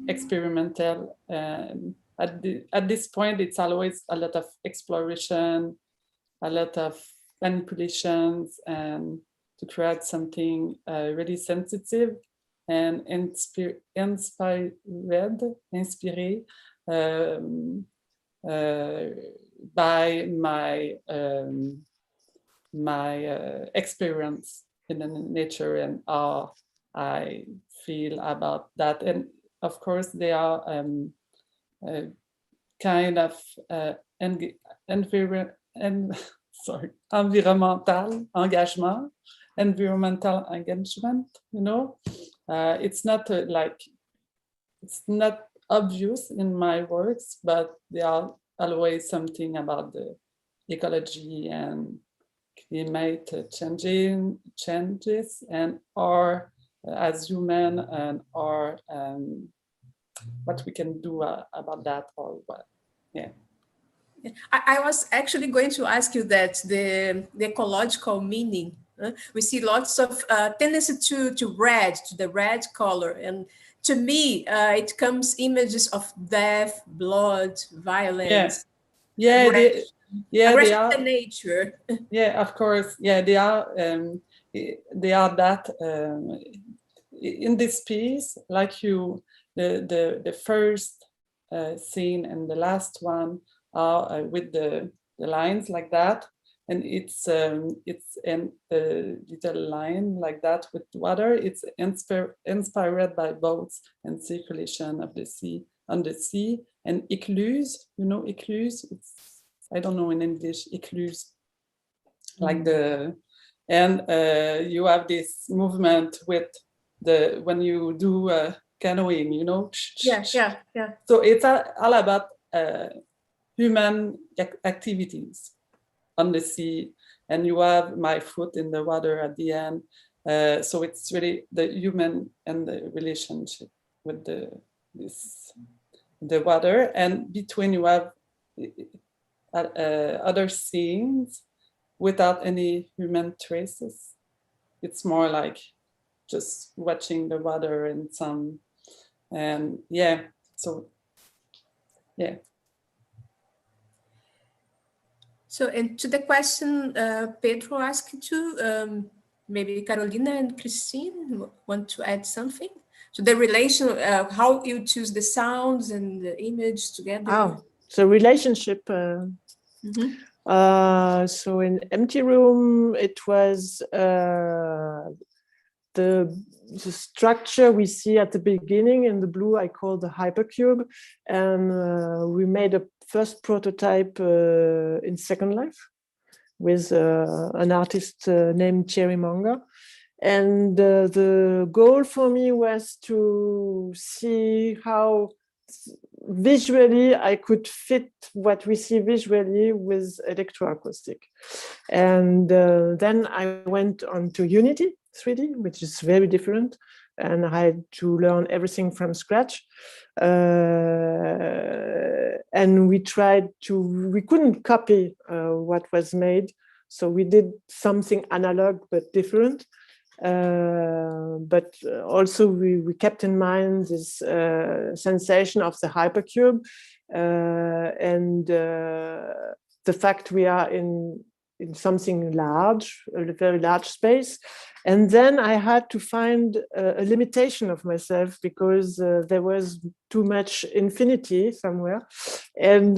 experimental. At this point, it's always a lot of exploration, a lot of manipulations, and to create something really sensitive and inspired by my experience in the nature and how I feel about that. And of course, they are kind of environmental engagement, you know. It's not it's not obvious in my works, but there are always something about the ecology and climate changes and our as human and our what we can do about that, or what. Yeah. I was actually going to ask you that the ecological meaning. We see lots of tendency to the red color, and to me, it comes images of death, blood, violence. Yeah, they are the nature. Yeah, of course. Yeah, they are that in this piece, like the first scene and the last one are with the lines like that, and it's in a little line like that with water. It's inspired by boats and circulation of the sea on the sea, and écluse. You know, écluse. It's, I don't know in English, écluse. Like you have this movement with when you do canoeing, you know. Yeah. So it's all about human activities on the sea, and you have my foot in the water at the end. So it's really the human and the relationship with the water, and between you have other scenes without any human traces. It's more like just watching the water and some, and yeah, so yeah. So, and to the question Pedro asked too, maybe Carolina and Christine want to add something? So the relation, how you choose the sounds and the image together. Oh, so relationship. So in Empty Room, it was the structure we see at the beginning in the blue I call the hypercube, and we made a first prototype in Second Life with an artist named Cherry Manga. And the goal for me was to see how visually I could fit what we see visually with electroacoustic. And then I went on to Unity 3D, which is very different. And I had to learn everything from scratch. And we couldn't copy what was made. So we did something analog, but different. But also we kept in mind this sensation of the hypercube and the fact we are in something large, a very large space. And then I had to find a limitation of myself because there was too much infinity somewhere. And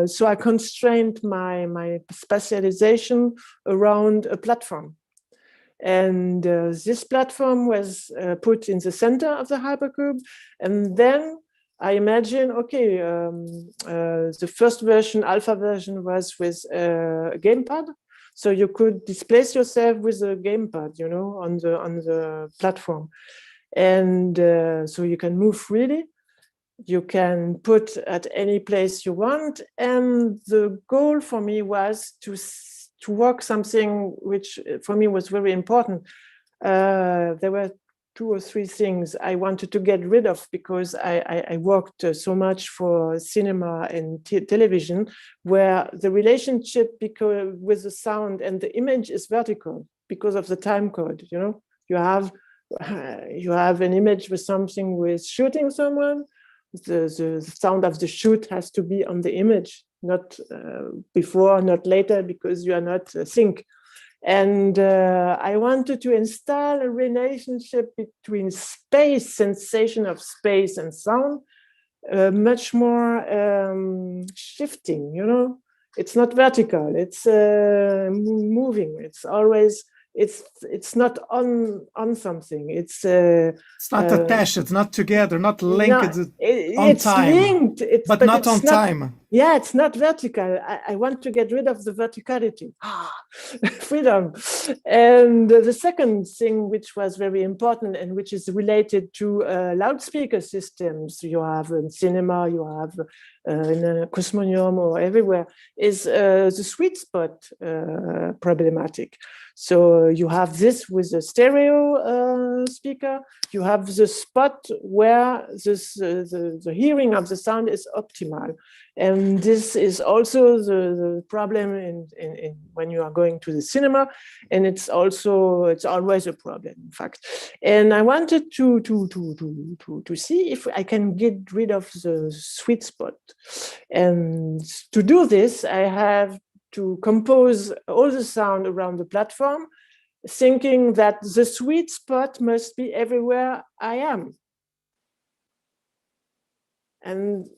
so I constrained my specialization around a platform. And this platform was put in the center of the hypercube. And then I imagine, okay, the first version, alpha version, was with a gamepad. So you could displace yourself with a gamepad, you know, on the platform. And so you can move freely. You can put at any place you want. And the goal for me was to work something which for me was very important. There were 2 or 3 things I wanted to get rid of because I worked so much for cinema and television, where the relationship with the sound and the image is vertical because of the time code. You know, you have an image with something with shooting someone. The sound of the shoot has to be on the image, not before, not later, because you are not sync. And I wanted to install a relationship between space, sensation of space and sound, much more shifting, you know. It's not vertical, it's moving. It's always, it's not on something. It's not attached, it's not together, not linked on it's time. Linked, but not on time. Yeah, it's not vertical. I want to get rid of the verticality. Freedom. And the second thing, which was very important and which is related to loudspeaker systems you have in cinema, you have in a Cosmonium or everywhere, is the sweet spot problematic. So you have this with a stereo speaker. You have the spot where the hearing of the sound is optimal. And this is also the problem in when you are going to the cinema. And it's always a problem, in fact. And I wanted to see if I can get rid of the sweet spot. And to do this, I have to compose all the sound around the platform, thinking that the sweet spot must be everywhere I am. And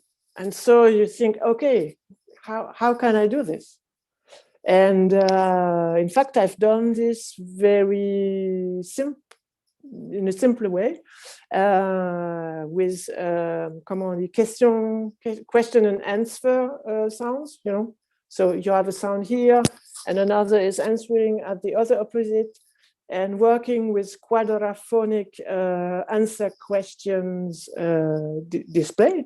so you think, okay, how can I do this? And in fact, I've done this very in a simple way with question and answer sounds, you know. So you have a sound here and another is answering at the other opposite, and working with quadraphonic answer questions display.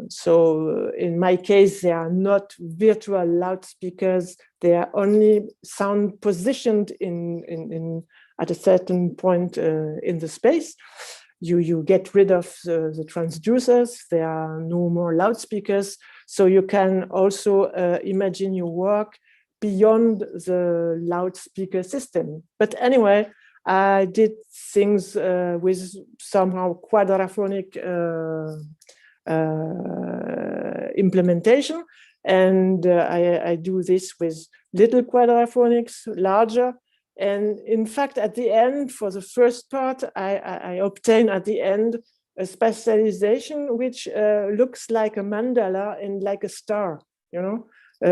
So in my case, they are not virtual loudspeakers. They are only sound positioned in at a certain point in the space. You get rid of the transducers. There are no more loudspeakers. So you can also imagine your work beyond the loudspeaker system. But anyway, I did things with somehow quadraphonic implementation. And I do this with little quadraphonics, larger. And in fact, at the end, for the first part, I obtain at the end a spatialization which looks like a mandala and like a star. You know,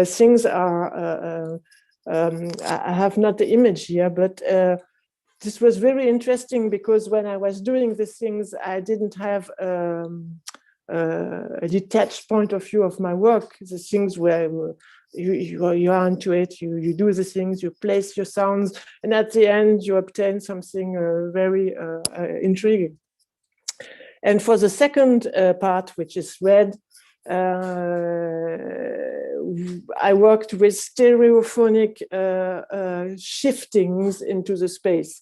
things are. I have not the image here, but this was very interesting because when I was doing these things, I didn't have a detached point of view of my work. The things where you are into it, you do the things, you place your sounds, and at the end you obtain something very intriguing. And for the second part, which is red, I worked with stereophonic shiftings into the space.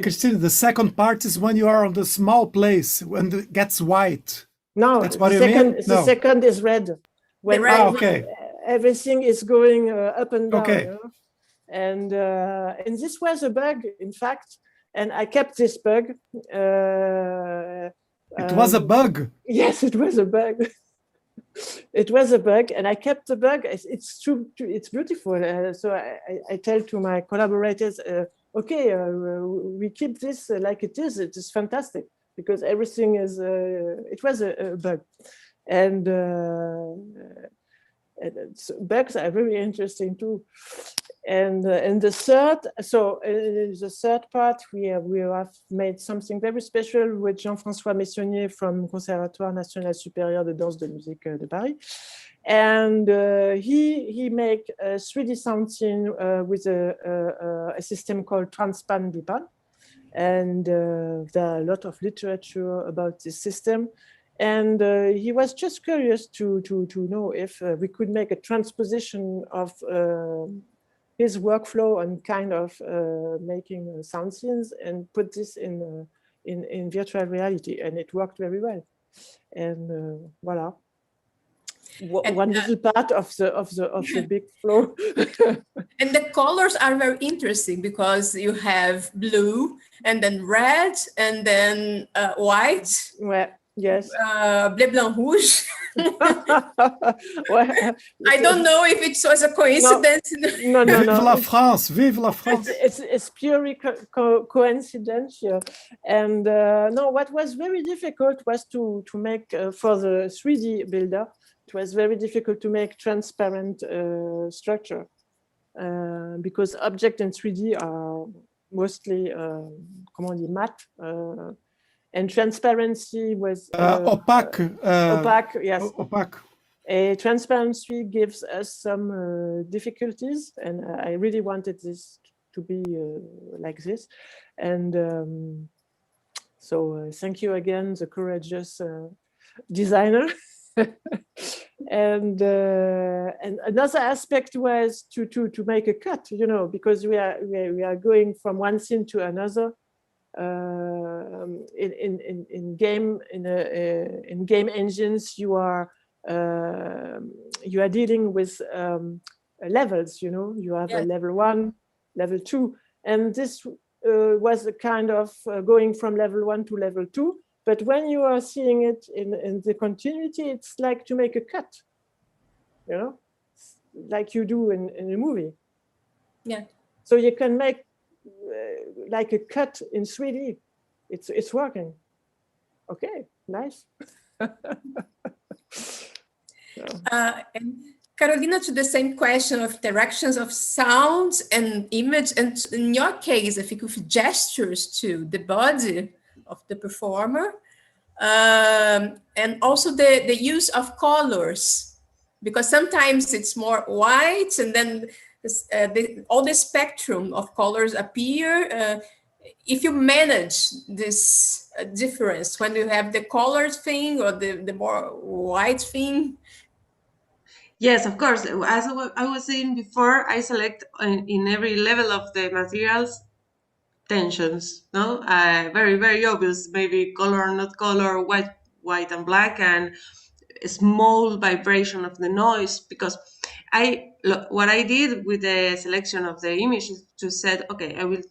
Christine, the second part is when you are on the small place, when it gets white. No, that's what you mean? The second is red. When okay. Everything is going up and down. Okay. You know? And this was a bug, in fact, and I kept this bug. It was a bug? Yes, it was a bug. It was a bug, and I kept the bug. It's true. It's beautiful. So I tell to my collaborators, okay, we keep this like it is. It is fantastic because everything is. It was a bug, and bugs are very interesting too. And the third, the third part, we have made something very special with Jean-François Messonnier from Conservatoire National Supérieur de Danse de Musique de Paris. And he make a 3D sound scene with a system called Transpan Bipan. And there are a lot of literature about this system. And he was just curious to know if we could make a transposition of his workflow and kind of making sound scenes and put this in virtual reality, and it worked very well. And voila, one little part of the big flow. And the colors are very interesting because you have blue and then red and then white. Well, yes. Bleu, blanc, rouge. Well, I don't know if it was a coincidence. No. Vive la France! Vive la France! It's purely coincidental. And no, what was very difficult was to make for the 3D builder. It was very difficult to make transparent structure because objects in 3D are mostly comment on dit, matte. And transparency was opaque. Opaque, yes. Opaque. Transparency gives us some difficulties, and I really wanted this to be like this. And so thank you again, the courageous designer. And another aspect was to make a cut, you know, because we are going from one scene to another. In game engines, you are dealing with levels. You know, you have a level 1, level 2, and this was a kind of going from level 1 to level 2. But when you are seeing it in the continuity, it's like to make a cut. You know, like you do in a movie. Yeah. So you can make like a cut in 3D. It's working. Okay, nice. And Carolina, to the same question of directions of sound and image, and in your case, I think with gestures to the body of the performer, and also the use of colors, because sometimes it's more white and then all the spectrum of colors appear. If you manage this difference when you have the colored thing or the more white thing. Yes, of course. As I was saying before, I select in every level of the materials tensions, no? Very, very obvious, maybe color, not color, white and black, and a small vibration of the noise, because what I did with the selection of the image is to said, okay, I will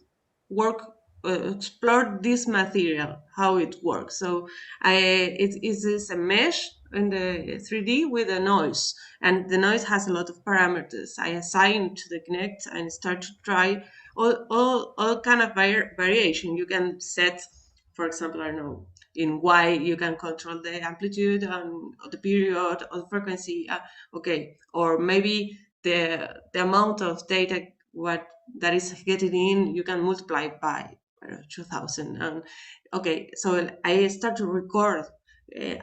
work explore this material, how it works. So it is a mesh in the 3D with a noise, and the noise has a lot of parameters. I assign to the Kinect and start to try all kind of variation. You can set, for example, I don't know, in Y you can control the amplitude and the period or the frequency. Okay, or maybe the amount of data that is getting in, you can multiply by 2000. And okay, so I start to record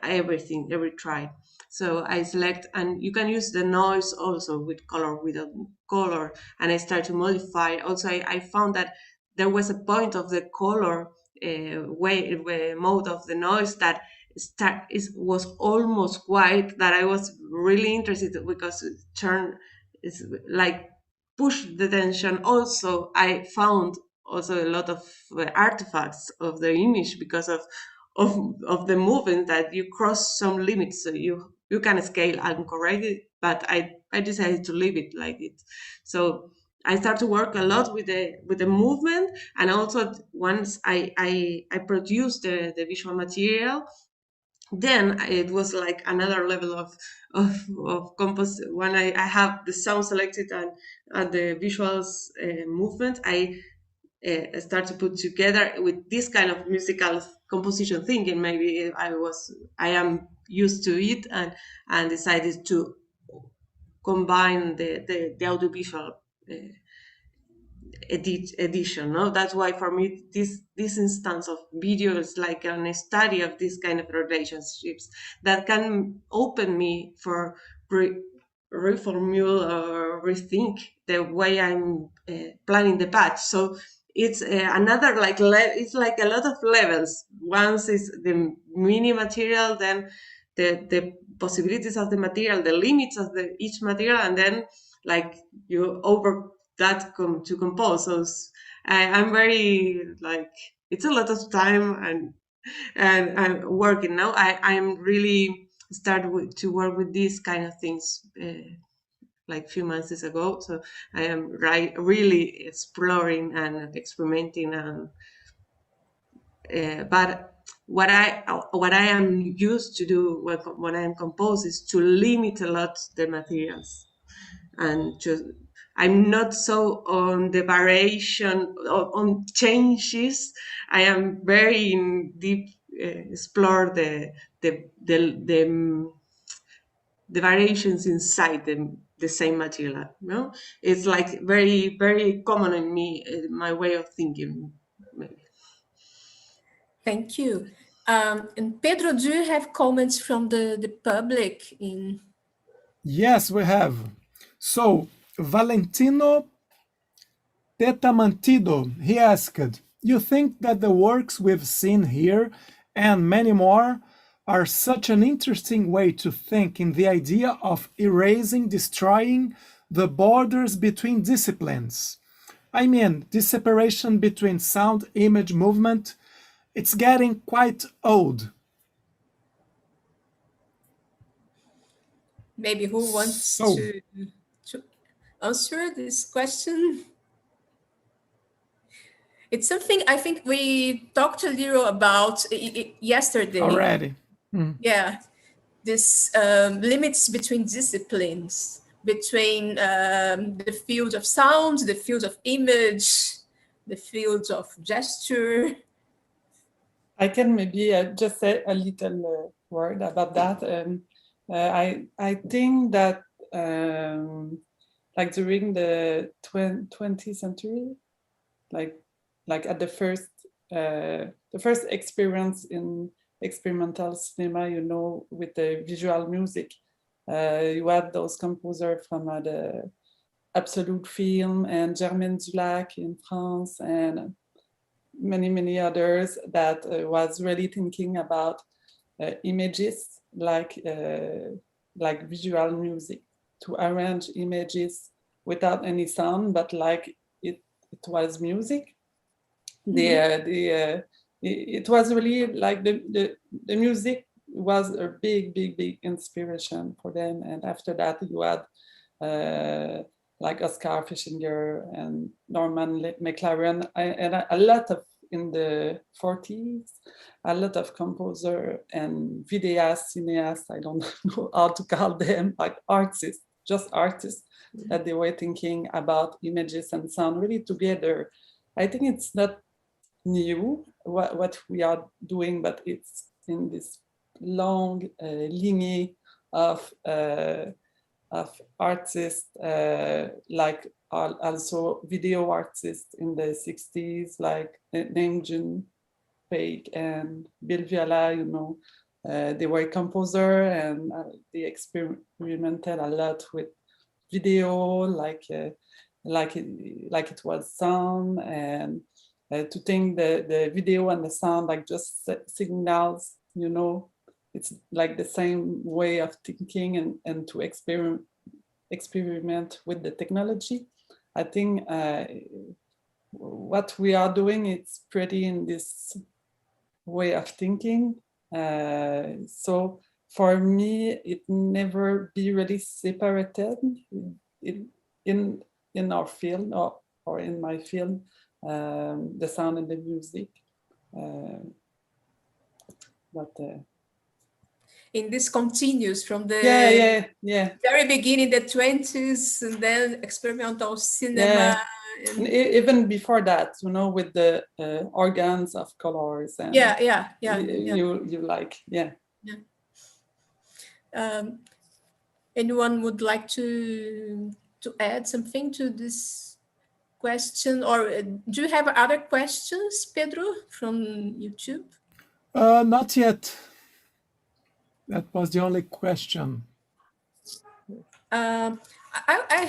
everything, every try. So I select, and you can use the noise also with color, without color, and I start to modify. Also, I found that there was a point of the color mode of the noise that was almost white, that I was really interested, because it turned, it's like push the tension. Also, I found also a lot of artifacts of the image because of the movement, that you cross some limits, so you can scale and correct it, but I decided to leave it like it. So I start to work a lot with the movement, and also once I produced the visual material, then it was like another level of compose. When I have the sound selected and the visuals movement, I start to put together with this kind of musical composition thinking. Maybe I am used to it, and decided to combine the audiovisual edition. No, that's why for me this instance of video is like a study of this kind of relationships that can open me for reformulate or rethink the way I'm planning the patch. So it's another like it's like a lot of levels. Once is the mini material, then the possibilities of the material, the limits of each material, and then like you over that to compose. So I'm very like, it's a lot of time and working now. I'm really started to work with these kind of things like a few months ago. So I am really exploring and experimenting, and but what I am used to do when I am compose is to limit a lot the materials, and just I'm not so on the variation on changes. I am very in deep explore the variations inside the same material. You know, it's like very very common in me, my way of thinking. Maybe. Thank you. And Pedro, do you have comments from the public in? Yes, we have. So, Valentino Tetamantido, he asked, you think that the works we've seen here and many more are such an interesting way to think in the idea of erasing, destroying the borders between disciplines. I mean, the separation between sound, image, movement, it's getting quite old. Maybe who wants to answer this question? It's something I think we talked a little about yesterday. Already. Yeah, this limits between disciplines, between the field of sound, the field of image, the field of gesture. I can maybe just say a little word about that. I think that like during the 20th century, like at the first experience in experimental cinema, you know, with the visual music, you had those composers from the Absolute Film and Germaine Dulac in France, and many others that was really thinking about images like visual music, to arrange images without any sound, but like it was music. It was really like the music was a big inspiration for them. And after that, you had like Oscar Fischinger and Norman McLaren and a lot of in the 40s, a lot of composer and videas, cineasts, I don't know how to call them, like artists, just artists, that they were thinking about images and sound really together. I think it's not new what we are doing, but it's in this long lineage of artists, like also video artists in the 60s, like Namjoon Paik and Bill Viola, you know. They were a composer and they experimented a lot with video, like it was sound, and to think the video and the sound like just signals, you know. It's like the same way of thinking and to experiment with the technology. I think what we are doing, it's pretty in this way of thinking. So for me, it never be really separated in our field or in my field, the sound and the music. In this continues from the very beginning, the 20s, and then experimental cinema. And even before that, you know, with the organs of colors and you like, anyone would like to add something to this question, or do you have other questions, Pedro, from YouTube? Not yet. That was the only question. I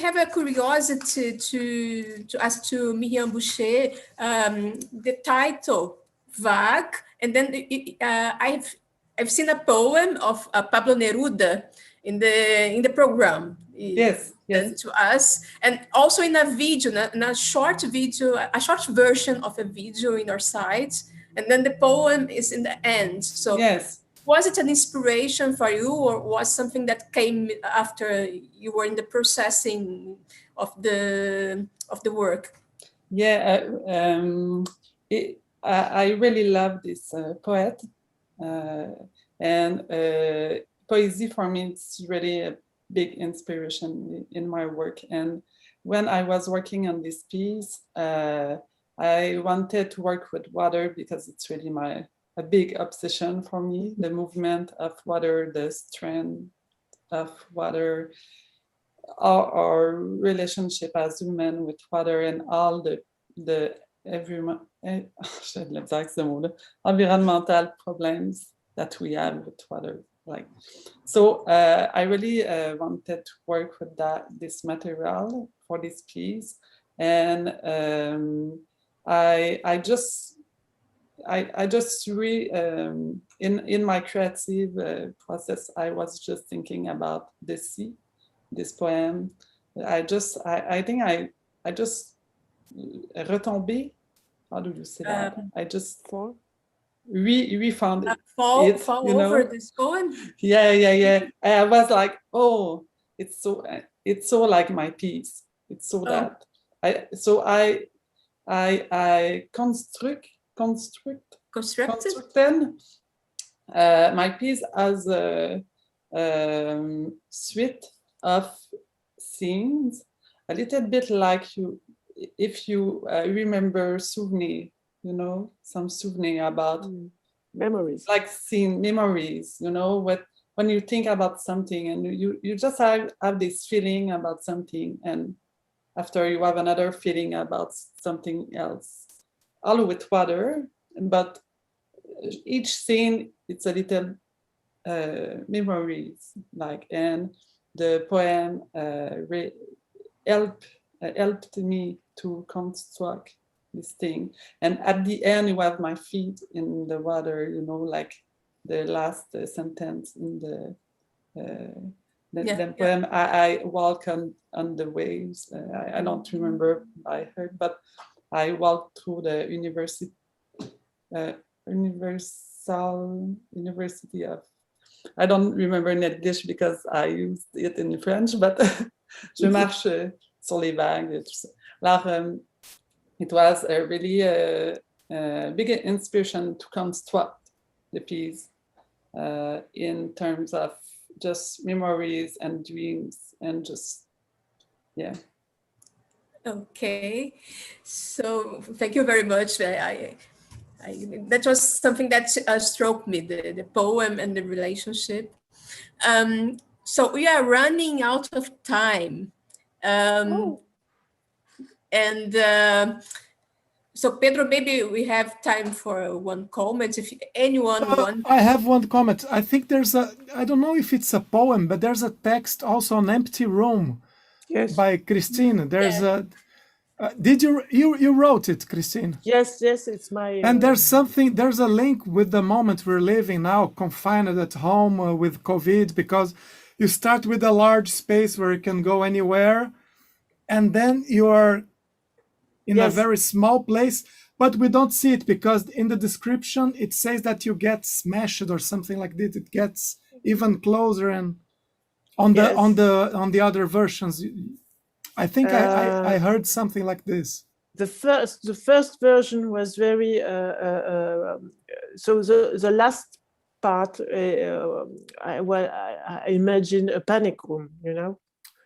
have a curiosity to ask to Myriam Boucher, the title Vague, and then I've seen a poem of Pablo Neruda in the program. Yes. To us, and also in a video, in a short video, a short version of a video in our site, and then the poem is in the end. So yes. Was it an inspiration for you, or was something that came after you were in the processing of the work? Yeah, I really love this poet, and poesy for me it's really a big inspiration in my work. And when I was working on this piece, I wanted to work with water because it's really a big obsession for me, the movement of water, the strength of water, our relationship as human with water, and all the environmental problems that we have with water. Like, so I really wanted to work with this material for this piece, and I just in my creative process, I was just thinking about the sea, this poem. I think I just retombé. How do you say that? I just we found it. Fall you know? over this poem. Yeah. I was like, oh, it's so like my piece. It's so that I constructed my piece as a suite of scenes, a little bit like if you remember souvenir, you know, some souvenir about memories, like scene memories, you know, when you think about something and you just have this feeling about something, and after you have another feeling about something else, all with water. But each scene, it's a little memories, like, and the poem helped me to construct this thing. And at the end, you have my feet in the water, you know, like the last sentence in the poem. I walk on the waves. I don't remember by heart, but I walked through the University of, I don't remember in English because I used it in French, but je marche sur les vagues et tout ça. Alors, it was really big inspiration to construct the piece in terms of just memories and dreams and just, yeah. Okay, so thank you very much. That was something that struck me, the poem and the relationship. So we are running out of time. And so Pedro, maybe we have time for one comment. If anyone wants. I have one comment. I think there's I don't know if it's a poem, but there's a text also on Empty Room by Christine. There's a, did you wrote it, Christine? Yes, it's my. And there's a link with the moment we're living now, confined at home with COVID, because you start with a large space where you can go anywhere, and then you are in a very small place, but we don't see it because in the description it says that you get smashed or something like this. It gets even closer, and on the other versions, I think I heard something like this. The first version was very so the last part I imagine a panic room, you know.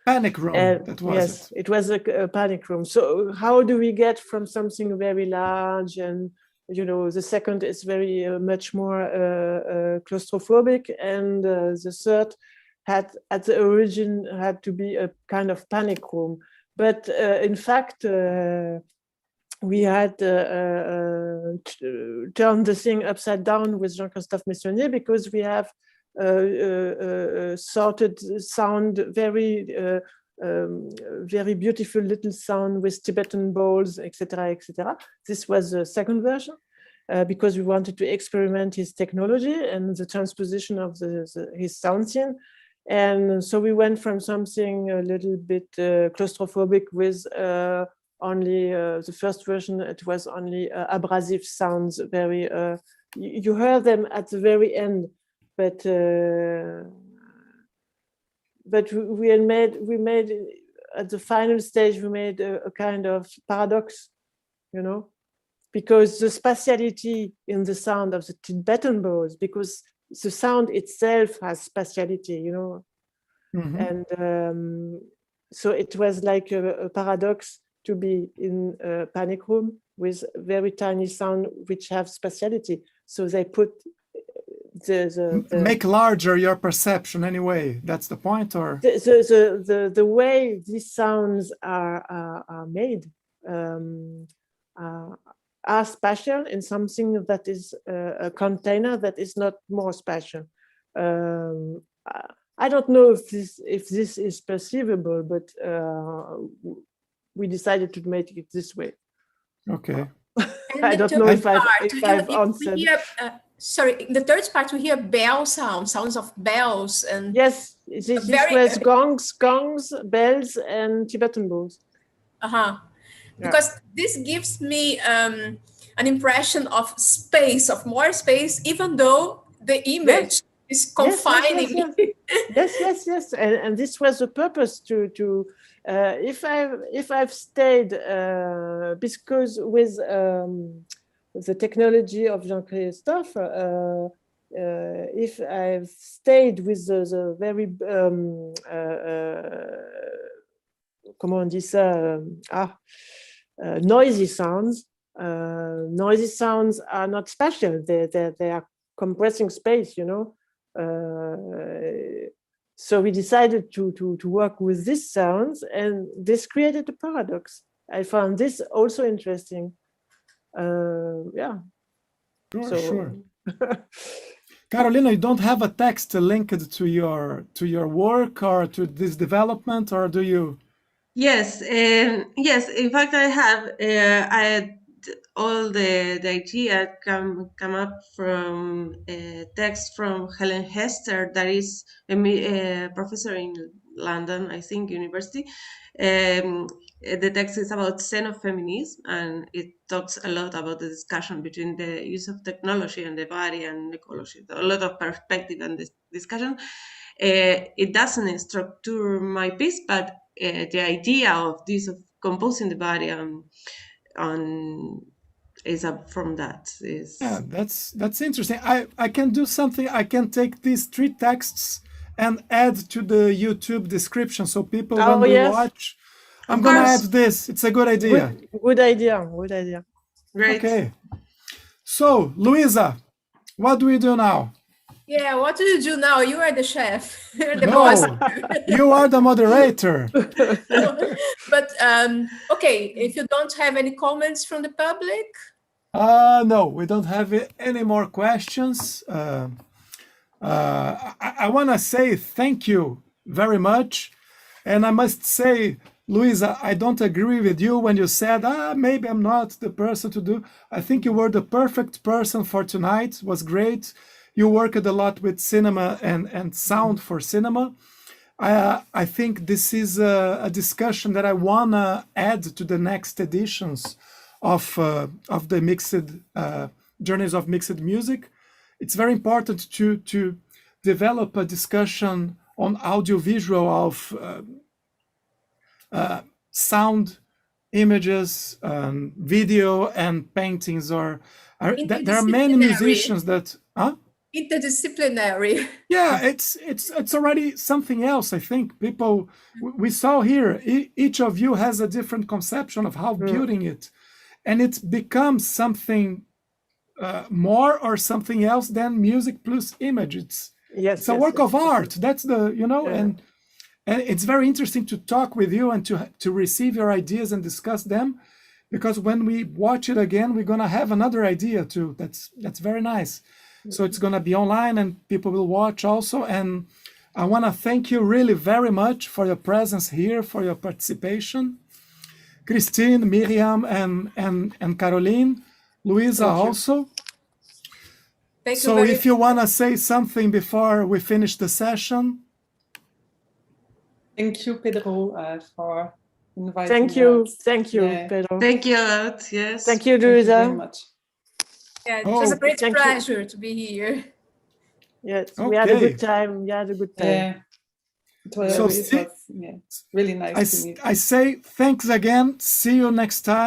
Panic room, that was yes, it was a panic room. So how do we get from something very large, and you know, the second is very much more claustrophobic, and the third had at the origin had to be a kind of panic room. But in fact, we had turned the thing upside down with Jean-Christophe Messonnier, because we have sorted sound, very beautiful little sound with Tibetan bowls, etc., etc. This was the second version, because we wanted to experiment his technology and the transposition of his sound scene. And so we went from something a little bit claustrophobic with only the first version. It was only abrasive sounds, very you heard them at the very end. But we made at the final stage, we made a kind of paradox, you know, because the spatiality in the sound of the Tibetan bowls, because the sound itself has spatiality, you know, and so it was like a paradox to be in a panic room with very tiny sound which have spatiality. So they put make larger your perception anyway. That's the point, or the way these sounds are made are spatial in something that is a container that is not more spatial. I don't know if this is perceivable, but we decided to make it this way. Okay. I don't know if I've answered. Sorry, in the third part we hear bell sounds of bells, and yes, this was gongs, bells, and Tibetan bowls. Because this gives me an impression of space, of more space, even though the image is confining me. Yes, and this was the purpose to if I've stayed because with the technology of Jean-Christophe, if I've stayed with the very comment on dit ça, noisy sounds. Noisy sounds are not spatial. They are compressing space, you know. So we decided to work with these sounds, and this created a paradox. I found this also interesting. Sure. Carolina, you don't have a text linked to your work or to this development, or do you? Yes, yes. In fact, I have. I had all the idea come up from a text from Helen Hester, that is a professor in London, I think, University. The text is about xenofeminism, and it talks a lot about the discussion between the use of technology and the body and ecology. A lot of perspective and this discussion. It doesn't structure my piece, but the idea of this, of composing the body on is up from that. Yeah, that's interesting. I can do something. I can take these 3 texts and add to the YouTube description, so people when we watch, I'm gonna add this. It's a good idea. Good idea. Good idea. Great. Okay. So, Luíza, what do we do now? Yeah, what do you do now? You are the chef. You're the No, boss. you are the moderator. But okay, if you don't have any comments from the public. No, we don't have any more questions. I want to say thank you very much. And I must say, Luíza, I don't agree with you when you said, maybe I'm not the person to do. I think you were the perfect person for tonight. It was great. You worked a lot with cinema and sound for cinema. I think this is a discussion that I want to add to the next editions of the mixed Journeys of Mixed Music. It's very important to develop a discussion on audiovisual of sound, images, video, and paintings. There are many musicians that. Interdisciplinary. Yeah, it's already something else. I think people we saw here. Each of you has a different conception of how building it, and it becomes something more or something else than music plus image. It's a work of art. That's the and it's very interesting to talk with you and to receive your ideas and discuss them, because when we watch it again, we're gonna have another idea too. That's very nice. So it's gonna be online and people will watch also. And I wanna thank you really very much for your presence here, for your participation. Christine, Myriam, and Caroline, Luíza also. Thank you. So if you wanna say something before we finish the session. Thank you, Pedro, for inviting us. Thank you, Pedro. Thank you a lot. Yes. Thank you, Luíza. Thank you very much. Yeah, it was a great pleasure to be here. Yes, we had a good time. Yeah. It was really nice to meet you. I say thanks again. See you next time.